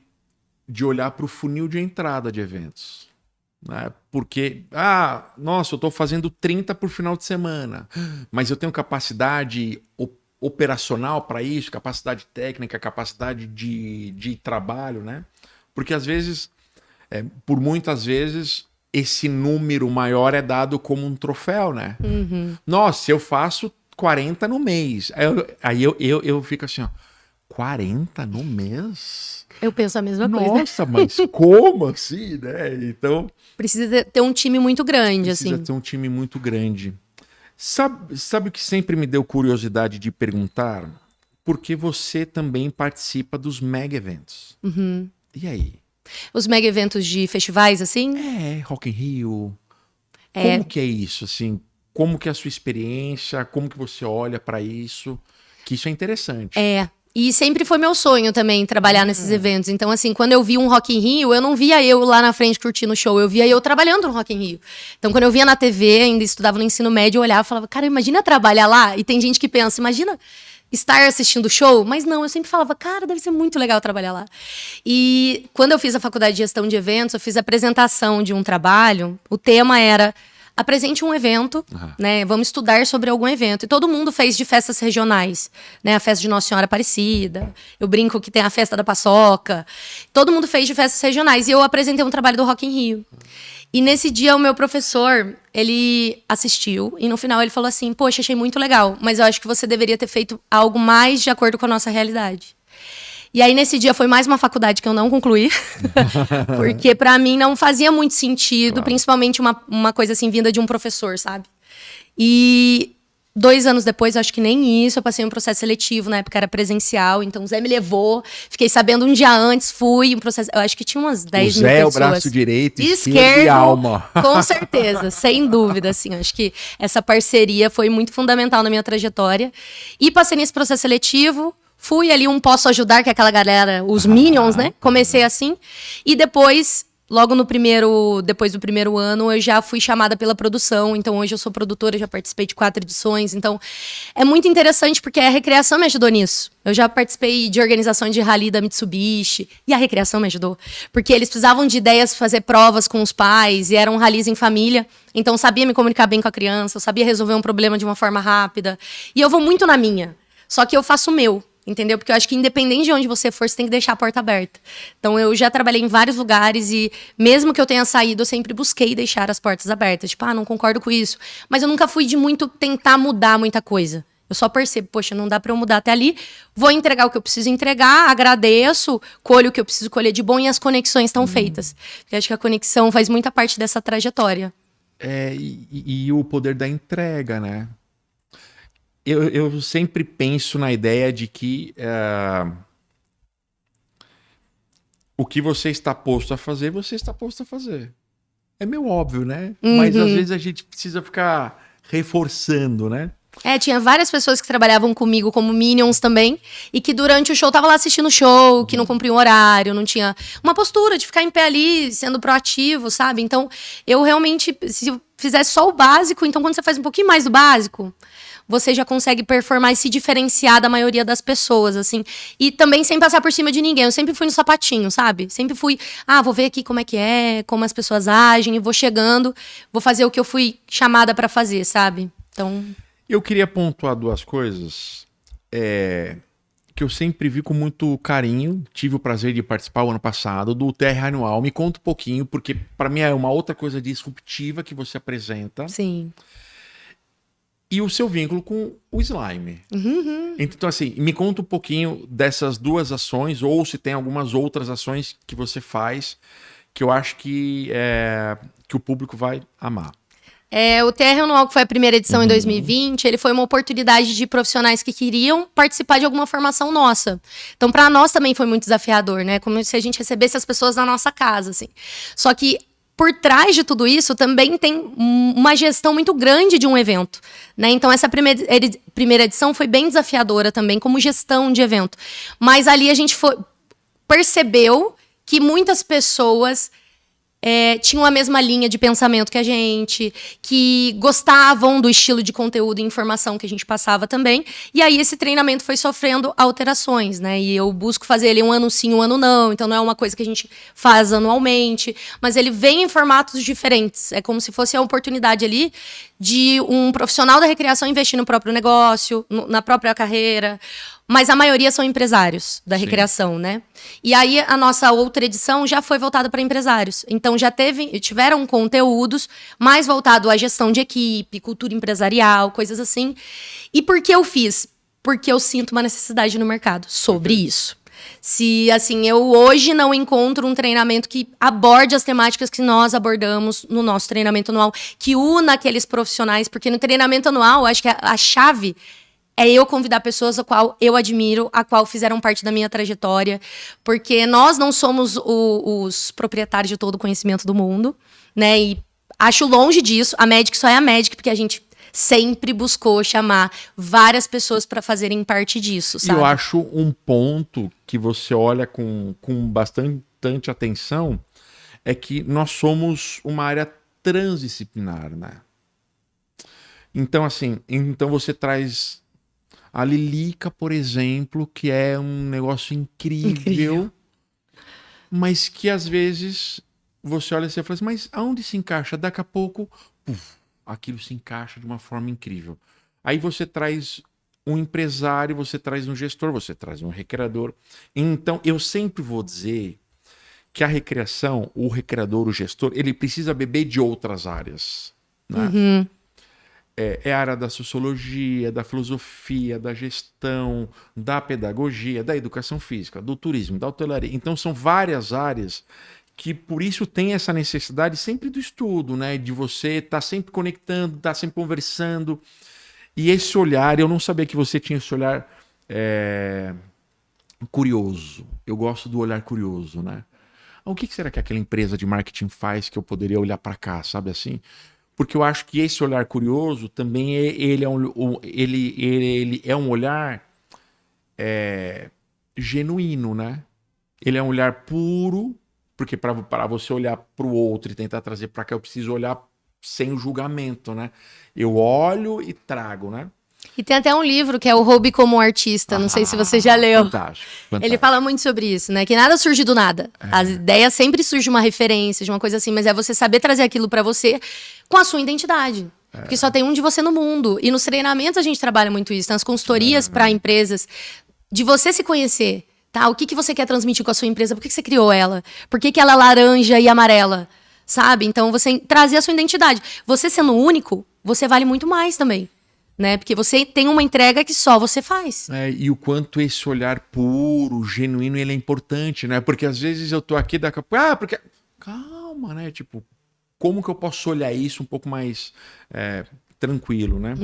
olhar para o funil de entrada de eventos. Né? Porque, nossa, eu estou fazendo 30 por final de semana, mas eu tenho capacidade operacional para isso, capacidade técnica, capacidade de trabalho, né? Porque, às vezes... por muitas vezes, esse número maior é dado como um troféu, né? Nossa, eu faço 40 no mês. Aí eu fico assim, ó, 40 no mês? Eu penso a mesma coisa. Nossa, mas como assim, né? Então... Precisa ter um time muito grande, assim. Precisa ter um time muito grande. Sabe o que sempre me deu curiosidade de perguntar? Porque você também participa dos mega eventos. E aí? Os mega eventos de festivais, assim? Rock in Rio. Como que é isso, assim? Como que é a sua experiência? Como que você olha para isso? Que isso é interessante. E sempre foi meu sonho também trabalhar nesses eventos. Então, assim, quando eu vi um Rock in Rio, eu não via eu lá na frente curtindo o show, eu via eu trabalhando no Rock in Rio. Então, quando eu via na TV, ainda estudava no ensino médio, eu olhava e falava, cara, imagina trabalhar lá. E tem gente que pensa, imagina estar assistindo o show, mas não, eu sempre falava, cara, deve ser muito legal trabalhar lá. E quando eu fiz a faculdade de gestão de eventos, eu fiz a apresentação de um trabalho, o tema era apresente um evento, né? Vamos estudar sobre algum evento. E todo mundo fez de festas regionais, né? A festa de Nossa Senhora Aparecida, eu brinco que tem a festa da paçoca. Todo mundo fez de festas regionais. E eu apresentei um trabalho do Rock in Rio. E nesse dia o meu professor, ele assistiu e no final ele falou assim, poxa, achei muito legal, mas eu acho que você deveria ter feito algo mais de acordo com a nossa realidade. E aí nesse dia foi mais uma faculdade que eu não concluí, porque pra mim não fazia muito sentido, principalmente uma coisa assim vinda de um professor, sabe? E 2 anos depois, acho que nem isso, eu passei um processo seletivo, na época era presencial, então o Zé me levou, fiquei sabendo um dia antes, fui, um processo, eu acho que tinha umas 10 mil pessoas. O Zé é o braço direito, esquerdo e alma. Com certeza, sem dúvida, assim, acho que essa parceria foi muito fundamental na minha trajetória. E passei nesse processo seletivo, fui ali um Posso Ajudar, que é aquela galera, os Minions, né? Comecei assim, e depois... Logo depois do primeiro ano, eu já fui chamada pela produção. Então, hoje eu sou produtora, já participei de 4 edições. Então, é muito interessante porque a Recreação me ajudou nisso. Eu já participei de organizações de rally da Mitsubishi. E a Recreação me ajudou. Porque eles precisavam de ideias para fazer provas com os pais. E eram rallies em família. Então, eu sabia me comunicar bem com a criança. Eu sabia resolver um problema de uma forma rápida. E eu vou muito na minha. Só que eu faço o meu. Entendeu? Porque eu acho que independente de onde você for, você tem que deixar a porta aberta. Então, eu já trabalhei em vários lugares e mesmo que eu tenha saído, eu sempre busquei deixar as portas abertas. Tipo, não concordo com isso. Mas eu nunca fui de muito tentar mudar muita coisa. Eu só percebo, poxa, não dá pra eu mudar até ali. Vou entregar o que eu preciso entregar, agradeço, colho o que eu preciso colher de bom e as conexões estão feitas. Porque eu acho que a conexão faz muita parte dessa trajetória. E o poder da entrega, né? Eu sempre penso na ideia de que o que você está posto a fazer, você está posto a fazer. É meio óbvio, né? Mas às vezes a gente precisa ficar reforçando, né? Tinha várias pessoas que trabalhavam comigo como Minions também, e que durante o show tava lá assistindo o show, que não cumpriam horário, não tinha uma postura de ficar em pé ali, sendo proativo, sabe? Então, eu realmente, se eu fizesse só o básico, então quando você faz um pouquinho mais do básico, você já consegue performar e se diferenciar da maioria das pessoas, assim. E também sem passar por cima de ninguém. Eu sempre fui no sapatinho, sabe? Sempre fui, vou ver aqui como é que é, como as pessoas agem, e vou chegando, vou fazer o que eu fui chamada pra fazer, sabe? Então... Eu queria pontuar 2 coisas que eu sempre vi com muito carinho. Tive o prazer de participar o ano passado do TR Anual. Me conta um pouquinho, porque para mim é uma outra coisa disruptiva que você apresenta. Sim. E o seu vínculo com o slime. Então, assim, me conta um pouquinho dessas 2 ações, ou se tem algumas outras ações que você faz, que eu acho que o público vai amar. O TR Anual, que foi a primeira edição em 2020, ele foi uma oportunidade de profissionais que queriam participar de alguma formação nossa. Então, para nós também foi muito desafiador, né? Como se a gente recebesse as pessoas na nossa casa, assim. Só que por trás de tudo isso também tem uma gestão muito grande de um evento, né? Então, essa primeira edição foi bem desafiadora também, como gestão de evento. Mas ali a gente percebeu que muitas pessoas... tinham a mesma linha de pensamento que a gente, que gostavam do estilo de conteúdo e informação que a gente passava também. E aí esse treinamento foi sofrendo alterações, né? E eu busco fazer ele um ano sim, um ano não. Então não é uma coisa que a gente faz anualmente, mas ele vem em formatos diferentes. É como se fosse a oportunidade ali de um profissional da recreação investir no próprio negócio, na própria carreira. Mas a maioria são empresários da recreação, né? E aí a nossa outra edição já foi voltada para empresários. Então já tiveram conteúdos mais voltados à gestão de equipe, cultura empresarial, coisas assim. E por que eu fiz? Porque eu sinto uma necessidade no mercado sobre isso. Se, assim, eu hoje não encontro um treinamento que aborde as temáticas que nós abordamos no nosso treinamento anual, que una aqueles profissionais, porque no treinamento anual, acho que a chave é eu convidar pessoas a qual eu admiro, a qual fizeram parte da minha trajetória, porque nós não somos os proprietários de todo o conhecimento do mundo, né? E acho longe disso. A Magic só é a Magic porque a gente sempre buscou chamar várias pessoas para fazerem parte disso, sabe? E eu acho um ponto que você olha com bastante atenção é que nós somos uma área transdisciplinar, né? Então, assim, você traz a Lilica, por exemplo, que é um negócio incrível. Mas que às vezes você olha e você fala assim, mas aonde se encaixa? Daqui a pouco, aquilo se encaixa de uma forma incrível. Aí você traz um empresário, você traz um gestor, você traz um recreador. Então, eu sempre vou dizer que a recreação, o recreador, o gestor, ele precisa beber de outras áreas. Né? É a área da sociologia, da filosofia, da gestão, da pedagogia, da educação física, do turismo, da hotelaria. Então são várias áreas que por isso tem essa necessidade sempre do estudo, né? De você estar sempre conectando, estar sempre conversando. E esse olhar, eu não sabia que você tinha esse olhar curioso. Eu gosto do olhar curioso, né? O que será que aquela empresa de marketing faz que eu poderia olhar para cá, sabe assim? Porque eu acho que esse olhar curioso também ele é um olhar genuíno, né? Ele é um olhar puro, porque para você olhar para o outro e tentar trazer para cá, eu preciso olhar sem o julgamento, né? Eu olho e trago, né? E tem até um livro que é O Hobby como Artista, não sei se você já leu. Fantástico. Ele fala muito sobre isso, né? Que nada surge do nada. As ideias sempre surgem de uma referência, de uma coisa assim, mas é você saber trazer aquilo pra você com a sua identidade. Porque só tem um de você no mundo. E nos treinamentos a gente trabalha muito isso, nas consultorias pra empresas, de você se conhecer, tá? O que você quer transmitir com a sua empresa? Por que você criou ela? Por que ela é laranja e amarela? Sabe? Então você trazer a sua identidade. Você sendo único, você vale muito mais também. Né? Porque você tem uma entrega que só você faz. E o quanto esse olhar puro, genuíno, ele é importante, né? Porque às vezes eu tô aqui daqui a pouco, porque... Calma, né? Tipo, como que eu posso olhar isso um pouco mais tranquilo, né?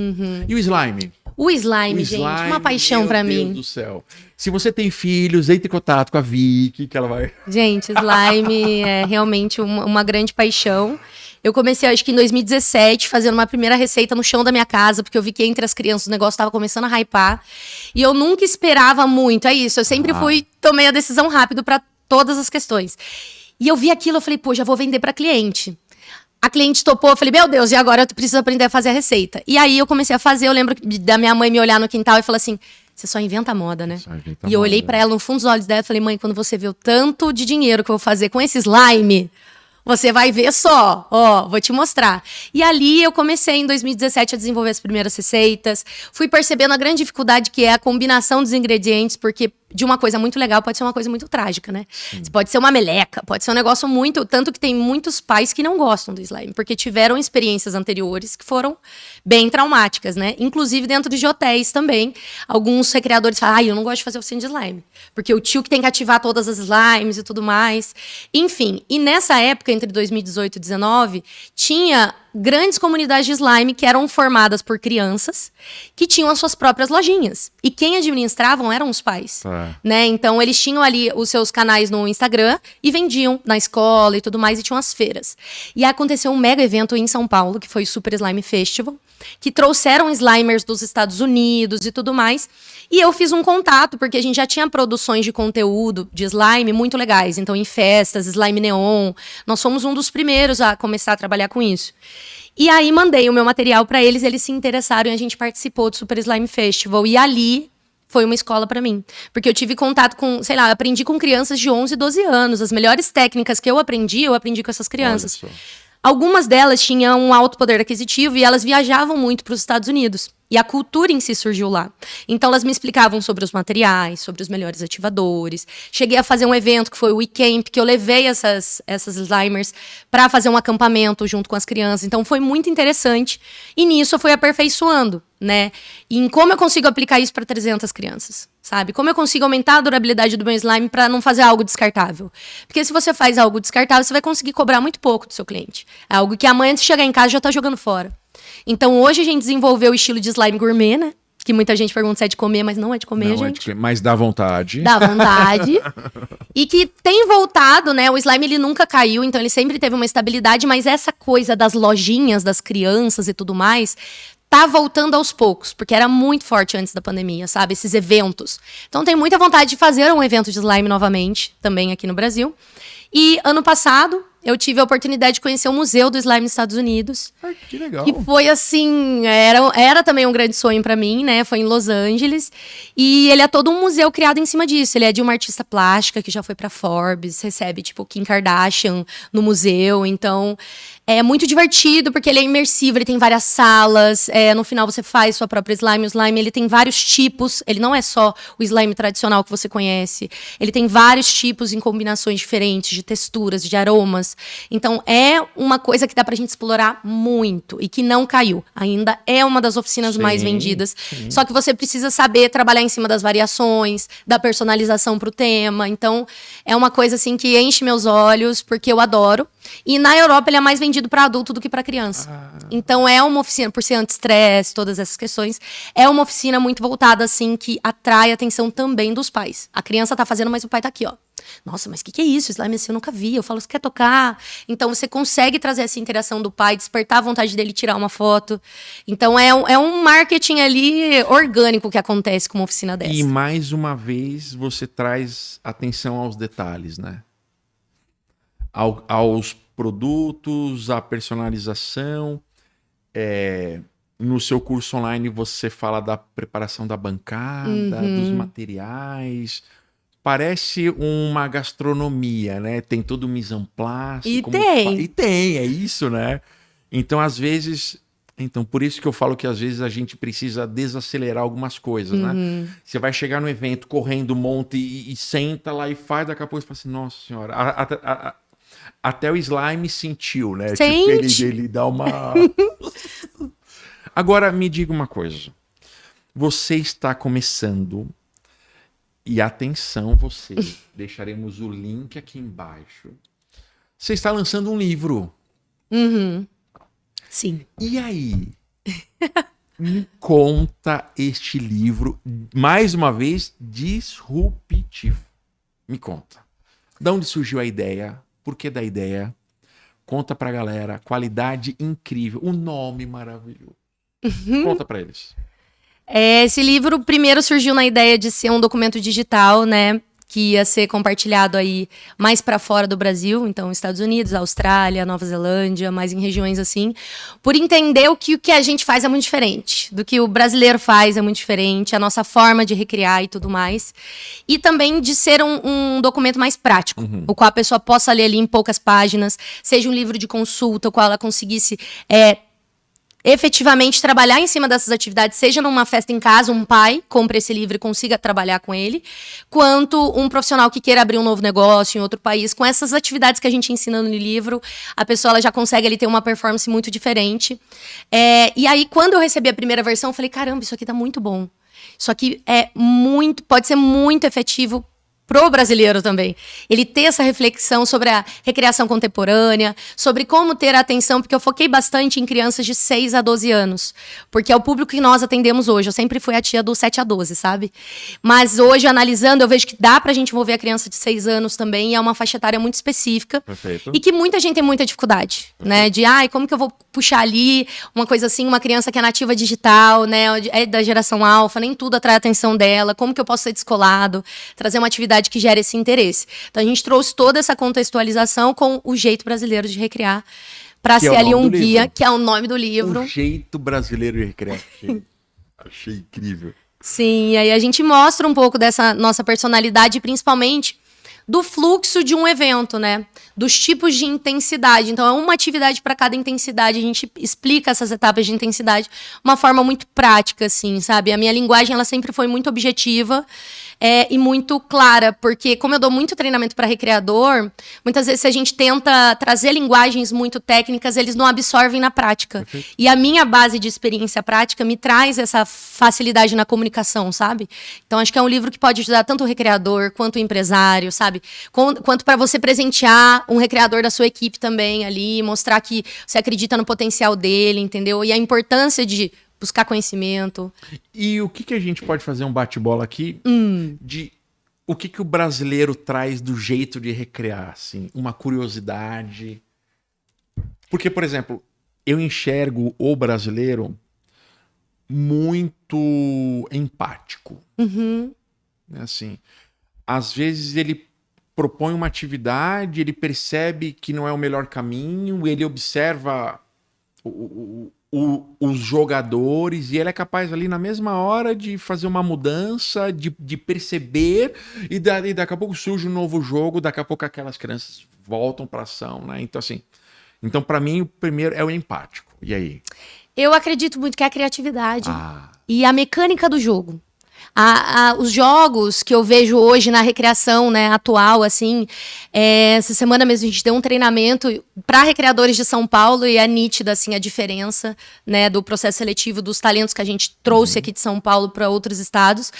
E o slime? O slime, gente, uma paixão pra mim. Meu Deus do céu. Se você tem filhos, entre em contato com a Vicky, que ela vai... Gente, slime é realmente uma grande paixão. Eu comecei, acho que em 2017, fazendo uma primeira receita no chão da minha casa, porque eu vi que entre as crianças o negócio estava começando a hypar. E eu nunca esperava muito, é isso. Eu sempre tomei a decisão rápido para todas as questões. E eu vi aquilo, eu falei, pô, já vou vender para cliente. A cliente topou, eu falei, meu Deus, e agora eu preciso aprender a fazer a receita. E aí eu comecei a fazer, eu lembro da minha mãe me olhar no quintal e falar assim, você só inventa moda, né? E eu olhei para ela no fundo dos olhos dela e falei, mãe, quando você vê o tanto de dinheiro que eu vou fazer com esse slime... Você vai ver só, vou te mostrar. E ali eu comecei em 2017 a desenvolver as primeiras receitas. Fui percebendo a grande dificuldade que é a combinação dos ingredientes, porque de uma coisa muito legal pode ser uma coisa muito trágica, né? Pode ser uma meleca, pode ser um negócio muito... Tanto que tem muitos pais que não gostam do slime, porque tiveram experiências anteriores que foram bem traumáticas, né? Inclusive dentro de hotéis também. Alguns recreadores falam, eu não gosto de fazer oficina de slime, porque o tio que tem que ativar todas as slimes e tudo mais. Enfim, e nessa época, entre 2018 e 2019, tinha grandes comunidades de slime que eram formadas por crianças que tinham as suas próprias lojinhas. E quem administravam eram os pais. Né? Então, eles tinham ali os seus canais no Instagram e vendiam na escola e tudo mais, e tinham as feiras. E aconteceu um mega evento em São Paulo, que foi o Super Slime Festival, que trouxeram slimers dos Estados Unidos e tudo mais. E eu fiz um contato, porque a gente já tinha produções de conteúdo de slime muito legais. Então, em festas, slime neon. Nós fomos um dos primeiros a começar a trabalhar com isso. E aí, mandei o meu material para eles, eles se interessaram e a gente participou do Super Slime Festival. E ali foi uma escola para mim. Porque eu tive contato com, aprendi com crianças de 11, 12 anos. As melhores técnicas que eu aprendi com essas crianças. Algumas delas tinham um alto poder aquisitivo e elas viajavam muito para os Estados Unidos. E a cultura em si surgiu lá. Então, elas me explicavam sobre os materiais, sobre os melhores ativadores. Cheguei a fazer um evento que foi o WeCamp, que eu levei essas slimers para fazer um acampamento junto com as crianças. Então, foi muito interessante. E nisso eu fui aperfeiçoando, né? E em como eu consigo aplicar isso para 300 crianças, sabe? Como eu consigo aumentar a durabilidade do meu slime para não fazer algo descartável. Porque se você faz algo descartável, você vai conseguir cobrar muito pouco do seu cliente. É algo que amanhã, antes de chegar em casa, já está jogando fora. Então, hoje a gente desenvolveu o estilo de slime gourmet, né? Que muita gente pergunta se é de comer, mas não é de comer, não, gente. Mas dá vontade. Dá vontade. E que tem voltado, né? O slime, ele nunca caiu, então ele sempre teve uma estabilidade. Mas essa coisa das lojinhas, das crianças e tudo mais, tá voltando aos poucos, porque era muito forte antes da pandemia, sabe? Esses eventos. Então, tenho muita vontade de fazer um evento de slime novamente, também aqui no Brasil. E ano passado, eu tive a oportunidade de conhecer o Museu do Slime nos Estados Unidos. Ai, que legal. Que foi assim, era também um grande sonho pra mim, né? Foi em Los Angeles. E ele é todo um museu criado em cima disso. Ele é de uma artista plástica que já foi pra Forbes, recebe, tipo, Kim Kardashian no museu. Então, é muito divertido, porque ele é imersivo, ele tem várias salas. No final, você faz sua própria slime. O slime, ele tem vários tipos. Ele não é só o slime tradicional que você conhece. Ele tem vários tipos em combinações diferentes, de texturas, de aromas. Então, é uma coisa que dá pra gente explorar muito e que não caiu. Ainda é uma das oficinas mais vendidas. Sim. Só que você precisa saber trabalhar em cima das variações, da personalização pro tema. Então, é uma coisa assim que enche meus olhos, porque eu adoro. E na Europa ele é mais vendido para adulto do que para criança. Então é uma oficina, por ser anti-estresse, todas essas questões, é uma oficina muito voltada assim que atrai a atenção também dos pais. A criança tá fazendo, mas o pai tá aqui, ó. Nossa, mas o que é isso? Slime assim eu nunca vi. Eu falo, você quer tocar? Então você consegue trazer essa interação do pai, despertar a vontade dele tirar uma foto. Então é um marketing ali orgânico que acontece com uma oficina dessa. E mais uma vez você traz atenção aos detalhes, né? Aos produtos, à personalização. No seu curso online você fala da preparação da bancada, dos materiais. Parece uma gastronomia, né? Tem todo o mise en place. E tem. É isso, né? Então, às vezes... Então, por isso que eu falo que às vezes a gente precisa desacelerar algumas coisas, né? Você vai chegar no evento correndo, monta e senta lá e faz, daqui a pouco você fala assim, nossa senhora... Até o slime sentiu, né? Sente. Tipo, ele dá uma... Agora, me diga uma coisa. Você está começando... E atenção você, deixaremos o link aqui embaixo. Você está lançando um livro. Sim. E aí? Me conta este livro, mais uma vez, disruptivo. Me conta. De onde surgiu a ideia? Por que da ideia? Conta pra galera. Qualidade incrível. O nome maravilhoso. Conta pra eles. Esse livro primeiro surgiu na ideia de ser um documento digital, né? Que ia ser compartilhado aí mais para fora do Brasil, então Estados Unidos, Austrália, Nova Zelândia, mais em regiões assim, por entender o que a gente faz é muito diferente, do que o brasileiro faz é muito diferente, a nossa forma de recriar e tudo mais, e também de ser um documento mais prático, o qual a pessoa possa ler ali em poucas páginas, seja um livro de consulta, o qual ela conseguisse efetivamente trabalhar em cima dessas atividades, seja numa festa em casa, um pai compre esse livro e consiga trabalhar com ele, quanto um profissional que queira abrir um novo negócio em outro país, com essas atividades que a gente ensina no livro, a pessoa ela já consegue ali ter uma performance muito diferente. E aí, quando eu recebi a primeira versão, eu falei, caramba, isso aqui tá muito bom. Isso aqui pode ser muito efetivo pro brasileiro também. Ele ter essa reflexão sobre a recriação contemporânea, sobre como ter a atenção, porque eu foquei bastante em crianças de 6 a 12 anos, porque é o público que nós atendemos hoje. Eu sempre fui a tia do 7 a 12, sabe? Mas hoje, analisando, eu vejo que dá pra gente envolver a criança de 6 anos também, e é uma faixa etária muito específica. Perfeito. E que muita gente tem muita dificuldade, né? De, como que eu vou puxar ali uma coisa assim, uma criança que é nativa digital, né? É da geração alfa, nem tudo atrai a atenção dela, como que eu posso ser descolado, trazer uma atividade que gera esse interesse. Então a gente trouxe toda essa contextualização com o jeito brasileiro de recriar, para ser ali um guia, que é o nome do livro. O jeito brasileiro de recriar. Achei incrível. Sim, e aí a gente mostra um pouco dessa nossa personalidade, principalmente do fluxo de um evento, né? Dos tipos de intensidade. Então, é uma atividade para cada intensidade. A gente explica essas etapas de intensidade de uma forma muito prática, assim, sabe? A minha linguagem, ela sempre foi muito objetiva e muito clara, porque como eu dou muito treinamento para recreador, muitas vezes se a gente tenta trazer linguagens muito técnicas, eles não absorvem na prática. Perfeito. E a minha base de experiência prática me traz essa facilidade na comunicação, sabe? Então, acho que é um livro que pode ajudar tanto o recreador quanto o empresário, sabe? Quanto para você presentear um recreador da sua equipe também ali, mostrar que você acredita no potencial dele, entendeu? E a importância de buscar conhecimento. E o que a gente pode fazer um bate-bola aqui de o que o brasileiro traz do jeito de recriar, assim, uma curiosidade. Porque, por exemplo, eu enxergo o brasileiro muito empático. Uhum. Assim, às vezes ele propõe uma atividade, ele percebe que não é o melhor caminho, ele observa os jogadores e ele é capaz ali na mesma hora de fazer uma mudança, de perceber e daqui a pouco surge um novo jogo, daqui a pouco aquelas crianças voltam para ação, né? Então assim, para mim o primeiro é o empático. E aí? Eu acredito muito que é a criatividade e a mecânica do jogo. Os jogos que eu vejo hoje na recreação, né, atual, assim, essa semana mesmo a gente deu um treinamento para recreadores de São Paulo e é nítida, assim, a diferença, né, do processo seletivo dos talentos que a gente trouxe aqui de São Paulo para outros estados.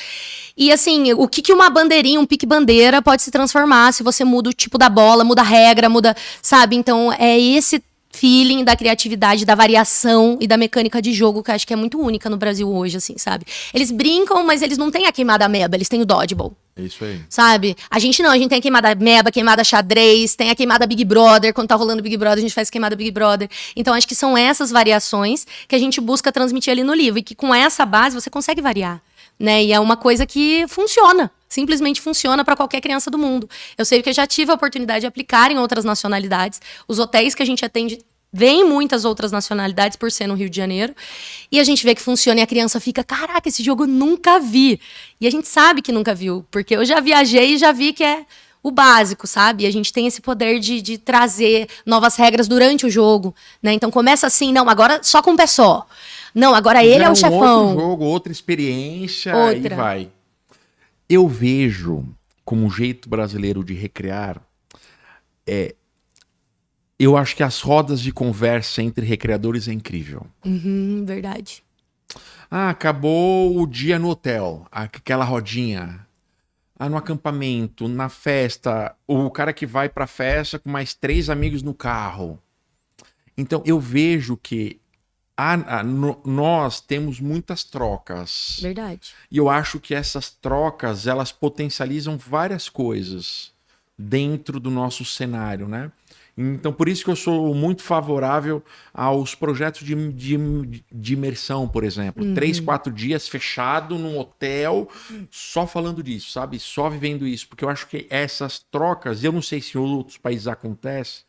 E, assim, o que uma bandeirinha, um pique-bandeira pode se transformar se você muda o tipo da bola, muda a regra, muda, sabe? Então, é esse feeling da criatividade, da variação e da mecânica de jogo que eu acho que é muito única no Brasil hoje, assim, sabe? Eles brincam, mas eles não têm a queimada ameba, eles têm o dodgeball. É isso aí. Sabe? A gente tem a queimada ameba, queimada xadrez, tem a queimada Big Brother, quando tá rolando Big Brother, a gente faz queimada Big Brother. Então, acho que são essas variações que a gente busca transmitir ali no livro, e que com essa base você consegue variar, né? E é uma coisa que funciona. Simplesmente funciona para qualquer criança do mundo. Eu sei que eu já tive a oportunidade de aplicar em outras nacionalidades. Os hotéis que a gente atende vêm muitas outras nacionalidades por ser no Rio de Janeiro. E a gente vê que funciona e a criança fica, caraca, esse jogo eu nunca vi. E a gente sabe que nunca viu, porque eu já viajei e já vi que é o básico, sabe? E a gente tem esse poder de trazer novas regras durante o jogo, né? Então começa assim, não, agora só com um pé só. Não, agora ele é o chefão. Outro jogo, outra experiência, e vai. Eu vejo como um jeito brasileiro de recrear, eu acho que as rodas de conversa entre recreadores é incrível. Verdade. Acabou o dia no hotel, aquela rodinha. No acampamento, na festa, o cara que vai pra festa com mais 3 amigos no carro. Então eu vejo que nós temos muitas trocas. Verdade. E eu acho que essas trocas, elas potencializam várias coisas dentro do nosso cenário, né? Então, por isso que eu sou muito favorável aos projetos de imersão, por exemplo. 3, 4 dias fechado num hotel, só falando disso, sabe? Só vivendo isso. Porque eu acho que essas trocas, eu não sei se em outros países acontece,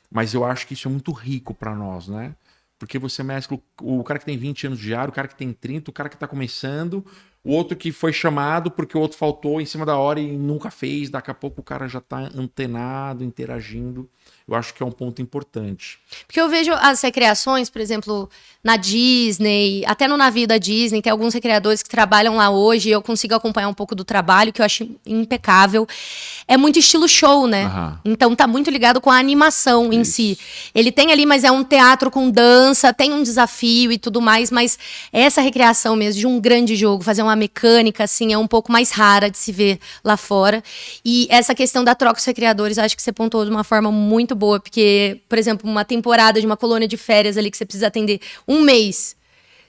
mas eu acho que isso é muito rico para nós, né? Porque você mescla o cara que tem 20 anos de ar, o cara que tem 30, o cara que está começando, o outro que foi chamado porque o outro faltou em cima da hora e nunca fez. Daqui a pouco o cara já está antenado, interagindo. Eu acho que é um ponto importante. Porque eu vejo as recreações, por exemplo, na Disney, até no navio da Disney, tem alguns recreadores que trabalham lá hoje, e eu consigo acompanhar um pouco do trabalho, que eu acho impecável. É muito estilo show, né? Então tá muito ligado com a animação em si. Ele tem ali, mas é um teatro com dança, tem um desafio e tudo mais, mas essa recreação mesmo de um grande jogo, fazer uma mecânica, assim, é um pouco mais rara de se ver lá fora. E essa questão da troca dos recreadores, acho que você pontuou de uma forma muito boa, porque, por exemplo, uma temporada de uma colônia de férias ali que você precisa atender um mês.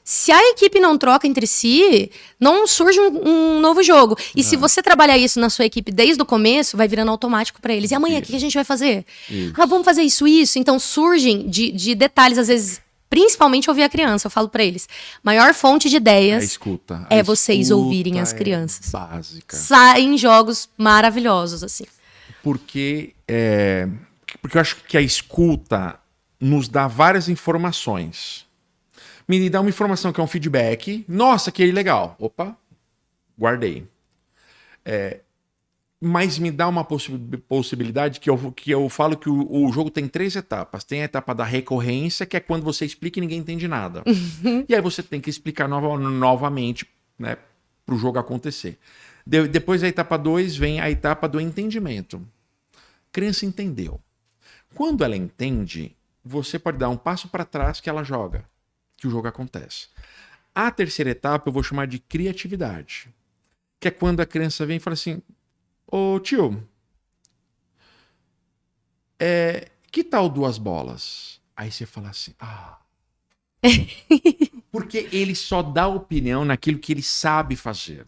Se a equipe não troca entre si, não surge um novo jogo. E se você trabalhar isso na sua equipe desde o começo, vai virando automático para eles. E amanhã, o que a gente vai fazer? Vamos fazer isso. Então surgem de detalhes, às vezes, principalmente ouvir a criança. Eu falo para eles, maior fonte de ideias é vocês ouvirem as crianças. Básica. Saem jogos maravilhosos, assim. Porque eu acho que a escuta nos dá várias informações. Me dá uma informação que é um feedback. Nossa, que legal. Opa, guardei. Mas me dá uma possibilidade que eu falo que o jogo tem 3 etapas. Tem a etapa da recorrência, que é quando você explica e ninguém entende nada. E aí você tem que explicar novamente, né, para o jogo acontecer. Depois da etapa 2 vem a etapa do entendimento. A criança entendeu. Quando ela entende, você pode dar um passo para trás que ela joga, que o jogo acontece. A terceira etapa eu vou chamar de criatividade, que é quando a criança vem e fala assim, ô tio, que tal 2 bolas? Aí você fala assim, porque ele só dá opinião naquilo que ele sabe fazer.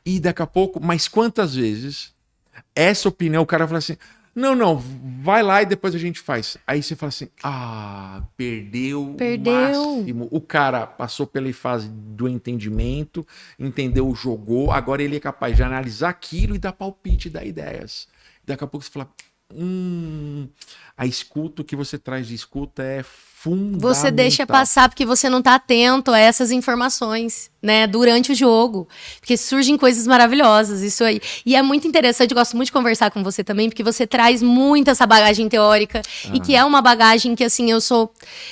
E daqui a pouco, mas quantas vezes essa opinião o cara fala assim, Não, vai lá e depois a gente faz. Aí você fala assim, perdeu. O máximo. O cara passou pela fase do entendimento, entendeu, jogou, agora ele é capaz de analisar aquilo e dar palpite, dar ideias. Daqui a pouco você fala, a escuta, o que você traz de escuta é fundamental. Você deixa passar porque você não tá atento a essas informações, né, durante o jogo. Porque surgem coisas maravilhosas, isso aí. E é muito interessante, eu gosto muito de conversar com você também, porque você traz muito essa bagagem teórica, e que é uma bagagem que, assim,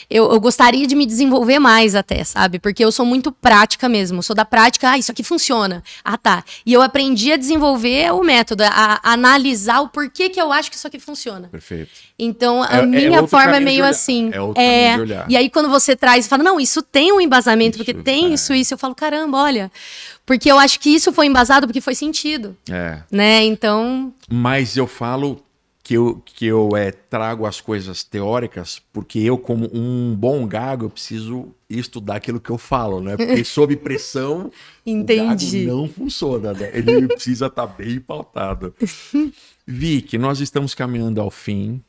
eu gostaria de me desenvolver mais até, sabe? Porque eu sou muito prática mesmo, eu sou da prática, isso aqui funciona. Tá. E eu aprendi a desenvolver o método, a analisar o porquê que eu acho que isso aqui funciona. Perfeito. Então, a minha forma é meio assim. E aí, quando você traz e fala, não, isso tem um embasamento, porque tem isso, eu falo, caramba, olha. Porque eu acho que isso foi embasado porque foi sentido. Né? Então. Mas eu falo que eu trago as coisas teóricas, porque eu, como um bom gago, eu preciso estudar aquilo que eu falo, né? Porque sob pressão, Entendi. o gago não funciona, né? Ele precisa estar bem pautado. Vicky, nós estamos caminhando ao fim.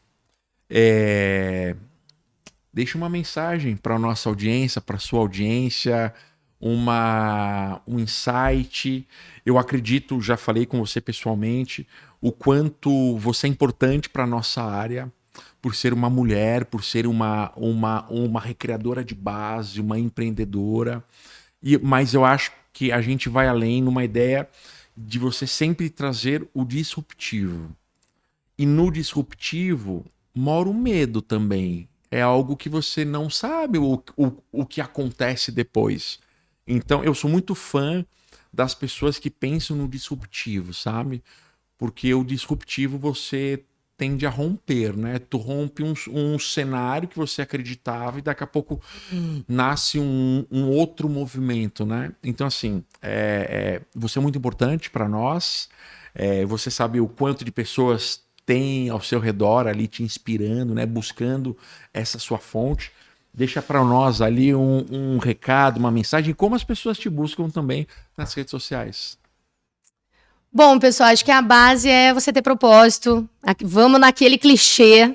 Deixa uma mensagem para a nossa audiência, para a sua audiência, um insight. Eu acredito, já falei com você pessoalmente, o quanto você é importante para a nossa área, por ser uma mulher, por ser uma recreadora de base, uma empreendedora. Mas eu acho que a gente vai além numa ideia de você sempre trazer o disruptivo. E no disruptivo mora o medo também. É algo que você não sabe o que acontece depois. Então, eu sou muito fã das pessoas que pensam no disruptivo, sabe? Porque o disruptivo você tende a romper, né? Tu rompe um cenário que você acreditava e daqui a pouco nasce um outro movimento, né? Então, assim, você é muito importante para nós. Você sabe o quanto de pessoas tem ao seu redor ali te inspirando, né? Buscando essa sua fonte. Deixa para nós ali um recado, uma mensagem, como as pessoas te buscam também nas redes sociais. Bom, pessoal, acho que a base é você ter propósito. Vamos naquele clichê,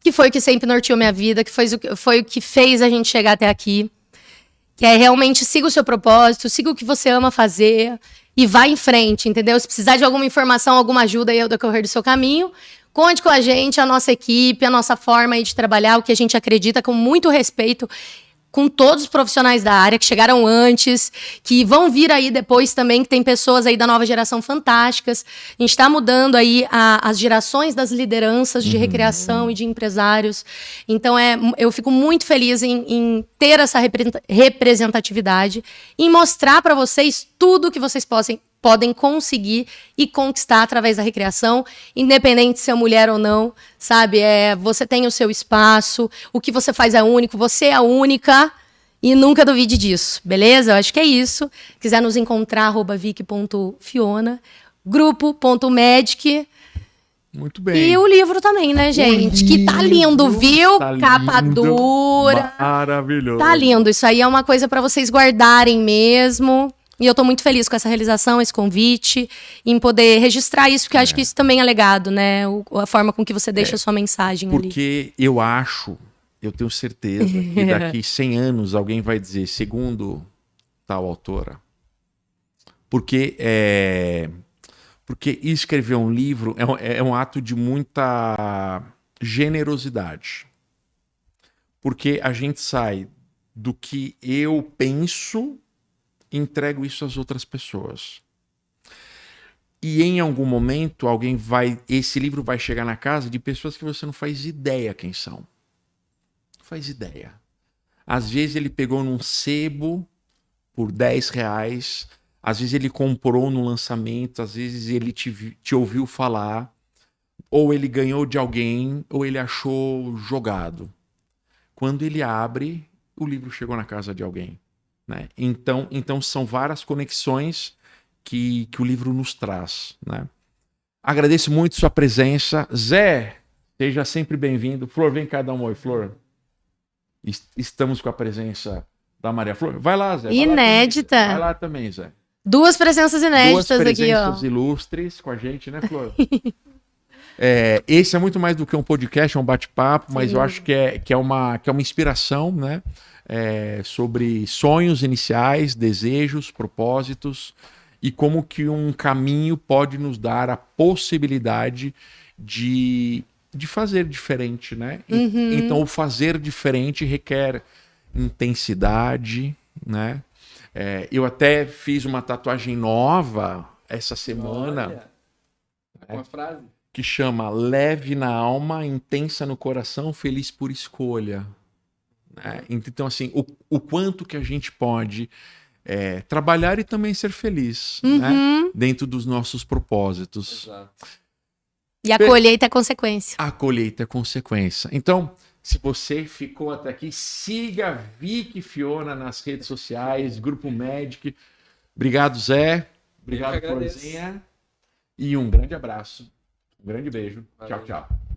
que foi o que sempre norteou minha vida, que foi o que fez a gente chegar até aqui. Que é realmente siga o seu propósito, siga o que você ama fazer e vá em frente, entendeu? Se precisar de alguma informação, alguma ajuda aí ao decorrer do seu caminho, conte com a gente, a nossa equipe, a nossa forma aí de trabalhar, o que a gente acredita com muito respeito, com todos os profissionais da área que chegaram antes, que vão vir aí depois também, que tem pessoas aí da nova geração fantásticas. A gente está mudando aí as gerações das lideranças de recreação e de empresários. Então, eu fico muito feliz em ter essa representatividade, em mostrar para vocês tudo que vocês podem conseguir e conquistar através da recreação, independente se é mulher ou não, sabe? Você tem o seu espaço, o que você faz é único, você é a única e nunca duvide disso, beleza? Eu acho que é isso. Quiser nos encontrar, @vic.fiona, grupo.medic. Muito bem. E o livro também, né, gente? Que tá lindo, viu? Tá capa dura. Maravilhoso. Tá lindo. Isso aí é uma coisa para vocês guardarem mesmo. E eu tô muito feliz com essa realização, esse convite, em poder registrar isso, porque eu acho que isso também é legado, né? A forma com que você deixa a sua mensagem ali. Porque eu tenho certeza que daqui 100 anos alguém vai dizer, segundo tal autora. Porque escrever um livro é um ato de muita generosidade. Porque a gente sai do que eu penso, entrego isso às outras pessoas. E em algum momento esse livro vai chegar na casa de pessoas que você não faz ideia quem são. Não faz ideia. Às vezes ele pegou num sebo por R$10, às vezes ele comprou no lançamento, às vezes ele te ouviu falar, ou ele ganhou de alguém, ou ele achou jogado. Quando ele abre, o livro chegou na casa de alguém. Né? Então são várias conexões que o livro nos traz. Né? Agradeço muito sua presença. Zé, seja sempre bem-vindo. Flor, vem cá dar um oi, Flor. Estamos com a presença da Maria Flor. Vai lá, Zé. Inédita. Vai lá também, Zé. Duas presenças inéditas aqui, ó. Duas presenças ilustres com a gente, né, Flor? Esse é muito mais do que um podcast, é um bate-papo, mas eu acho que é uma inspiração, né? Sobre sonhos iniciais, desejos, propósitos e como que um caminho pode nos dar a possibilidade de fazer diferente, né? Então, o fazer diferente requer intensidade, né? Eu até fiz uma tatuagem nova essa semana. Uma frase Que chama leve na alma, intensa no coração, feliz por escolha. Então, assim, o quanto que a gente pode trabalhar e também ser feliz, né? Dentro dos nossos propósitos. Exato. E a colheita é consequência. A colheita é consequência. Então, se você ficou até aqui, siga Vicky Fiona nas redes sociais, Grupo Magic. Obrigado, Zé. Obrigado, Florzinha. E um grande abraço. Um grande beijo. Valeu. Tchau, tchau.